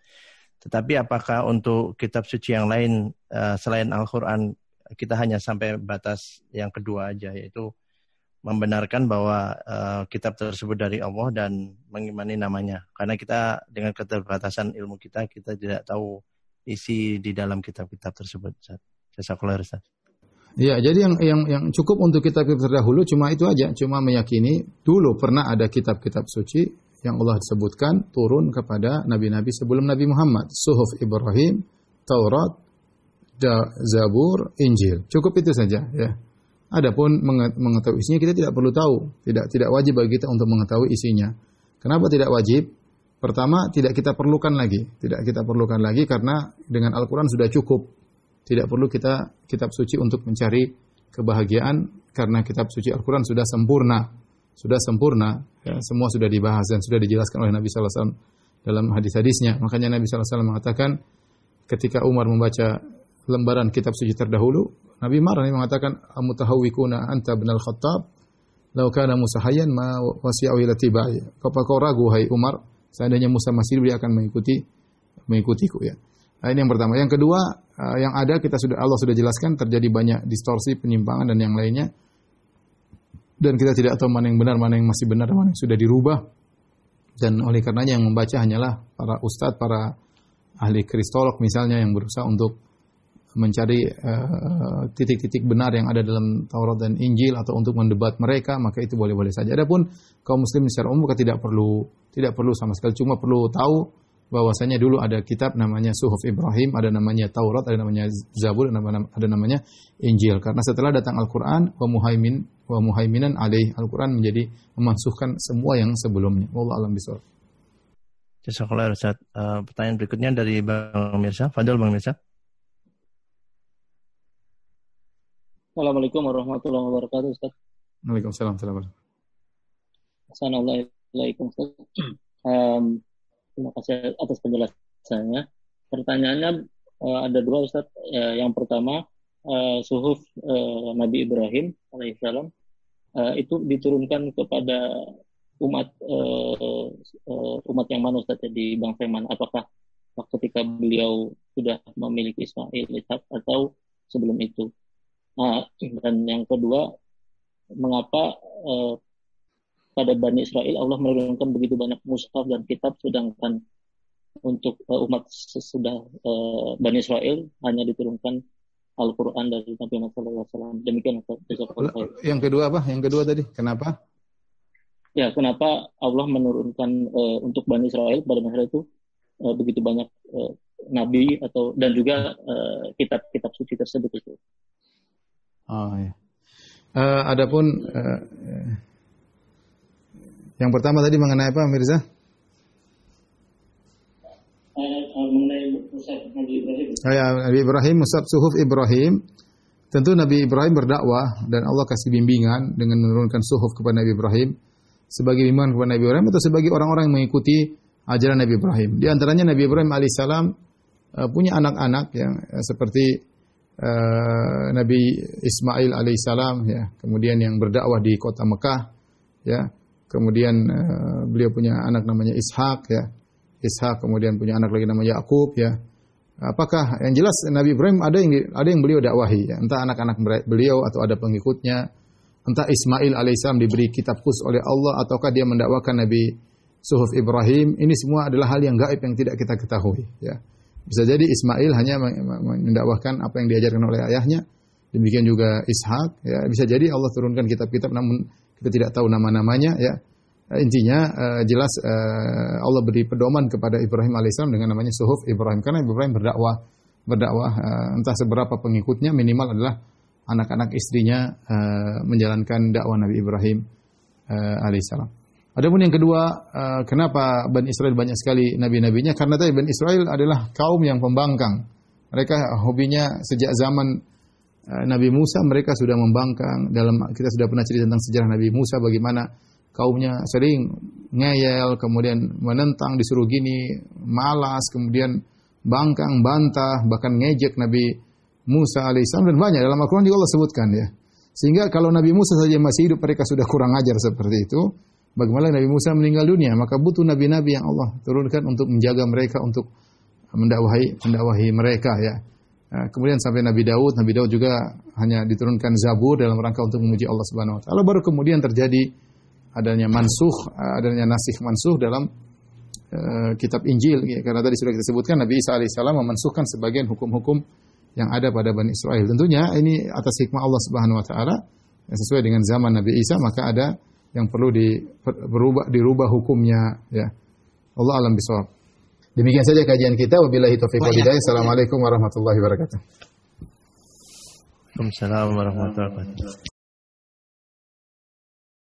Tetapi apakah untuk kitab suci yang lain selain Al-Quran kita hanya sampai batas yang kedua aja, yaitu membenarkan bahwa kitab tersebut dari Allah dan mengimani namanya. Karena kita dengan keterbatasan ilmu kita tidak tahu isi di dalam kitab-kitab tersebut. Jazakallah Ustaz. Ya, jadi yang cukup untuk kitab-kitab terdahulu cuma itu aja, cuma meyakini dulu pernah ada kitab-kitab suci yang Allah sebutkan turun kepada nabi-nabi sebelum Nabi Muhammad. Suhuf Ibrahim, Taurat, Zabur, Injil. Cukup itu saja, ya. Adapun mengetahui isinya kita tidak perlu tahu. Tidak wajib bagi kita untuk mengetahui isinya. Kenapa tidak wajib? Pertama, tidak kita perlukan lagi. Tidak kita perlukan lagi karena dengan Al-Quran sudah cukup. Tidak perlu kita kitab suci untuk mencari kebahagiaan karena kitab suci Al-Quran sudah sempurna. Sudah sempurna, ya, semua sudah dibahas dan sudah dijelaskan oleh Nabi sallallahu alaihi wasallam dalam hadis-hadisnya. Makanya Nabi sallallahu alaihi wasallam mengatakan ketika Umar membaca lembaran kitab suci terdahulu, Nabi marah, Nabi mengatakan amutahawwikuna anta ibnal Khattab law kana Musa hayyan ma wasi'u ila tibai. Kau ragu hai Umar, seandainya Musa masih hidup dia akan mengikutiku, ya. Nah, ini yang pertama. Yang kedua, yang ada Allah sudah jelaskan terjadi banyak distorsi, penyimpangan dan yang lainnya. Dan kita tidak tahu mana yang benar, mana yang masih benar, mana yang sudah dirubah. Dan oleh karenanya yang membaca hanyalah para ustadz, para ahli kristolog misalnya yang berusaha untuk mencari titik-titik benar yang ada dalam Taurat dan Injil atau untuk mendebat mereka, maka itu boleh-boleh saja. Adapun kaum muslim secara umum tidak perlu sama sekali, cuma perlu tahu bahwasanya dulu ada kitab namanya Suhuf Ibrahim, ada namanya Taurat, ada namanya Zabur, ada namanya Injil. Karena setelah datang Al-Quran, wa muhaiminan alaih, Al-Quran menjadi memansuhkan semua yang sebelumnya. Wallahu a'lam bishawab. Jazakallah Ustaz. Pertanyaan berikutnya dari Bang Mirza. Fadil Bang Mirza. Assalamualaikum warahmatullahi wabarakatuh Ustaz. Waalaikumsalam. Assalamualaikum Ustaz. Terima kasih atas penjelasannya. Pertanyaannya ada 2 Ustaz. Yang pertama, Suhuf Nabi Ibrahim alaihissalam itu diturunkan kepada umat yang mana Ustaz, di bangsa yang mana? Apakah ketika beliau sudah memiliki Ismail, Ishak atau sebelum itu? Dan yang kedua, mengapa pada Bani Israel Allah menurunkan begitu banyak mushaf dan kitab, sedangkan untuk umat sesudah Bani Israel hanya diturunkan Al-Quran dari Nabi Muhammad SAW. Demikian. Yang kedua apa? Yang kedua tadi, kenapa? Ya, kenapa Allah menurunkan untuk Bani Israel pada masa itu begitu banyak nabi dan juga kitab-kitab suci tersebut itu. Oh ya. Adapun yang pertama tadi mengenai apa, Mirza? Mengenai mushaf Nabi Ibrahim. Nabi Ibrahim, mushaf Suhuf Ibrahim. Tentu Nabi Ibrahim berdakwah dan Allah kasih bimbingan dengan menurunkan suhuf kepada Nabi Ibrahim sebagai bimbingan kepada Nabi Ibrahim atau sebagai orang-orang yang mengikuti ajaran Nabi Ibrahim. Di antaranya Nabi Ibrahim alaihissalam punya anak-anak yang seperti Nabi Ismail alaihissalam, ya, kemudian yang berdakwah di kota Mekah, ya, kemudian beliau punya anak namanya Ishak ya. Ishak kemudian punya anak lagi namanya Yakub ya. Apakah yang jelas Nabi Ibrahim ada yang beliau dakwahi ya. Entah anak-anak beliau atau ada pengikutnya, entah Ismail alaihissalam diberi kitab khusus oleh Allah ataukah dia mendakwakan Nabi Suhuf Ibrahim, ini semua adalah hal yang gaib yang tidak kita ketahui ya. Bisa jadi Ismail hanya mendakwahkan apa yang diajarkan oleh ayahnya, demikian juga Ishak ya. Bisa jadi Allah turunkan kitab-kitab namun kita tidak tahu nama-namanya ya. Intinya jelas Allah beri pedoman kepada Ibrahim alaihissalam dengan namanya Suhuf Ibrahim, karena Ibrahim berdakwah entah seberapa pengikutnya, minimal adalah anak-anak istrinya menjalankan dakwah Nabi Ibrahim alaihissalam. Adapun yang kedua, kenapa Bani Israel banyak sekali nabi-nabinya? Karena tadi Bani Israel adalah kaum yang pembangkang. Mereka hobinya sejak zaman Nabi Musa, mereka sudah membangkang. Kita sudah pernah cerita tentang sejarah Nabi Musa, bagaimana kaumnya sering ngeyel, kemudian menentang, disuruh gini, malas, kemudian bangkang, bantah, bahkan ngejek Nabi Musa alaihissalam, dan banyak dalam Al-Quran juga Allah sebutkan ya. Sehingga kalau Nabi Musa saja masih hidup, mereka sudah kurang ajar seperti itu. Bagaimana Nabi Musa meninggal dunia, maka butuh nabi-nabi yang Allah turunkan untuk menjaga mereka, untuk mendakwahi mereka ya. Kemudian sampai Nabi Daud juga hanya diturunkan Zabur dalam rangka untuk memuji Allah Subhanahu wa taala. Baru kemudian terjadi adanya nasikh mansuh dalam kitab Injil ya. Karena tadi sudah kita sebutkan Nabi Isa alaihissalam memansuhkan sebagian hukum-hukum yang ada pada Bani Israel. Tentunya ini atas hikmah Allah Subhanahu wa taala yang sesuai dengan zaman Nabi Isa, maka ada yang perlu dirubah hukumnya ya. Allah alam bisawab. Demikian saja kajian kita. Wabillahi taufiq wal hidayah. Assalamualaikum warahmatullahi wabarakatuh. Waalaikumsalam warahmatullahi wabarakatuh.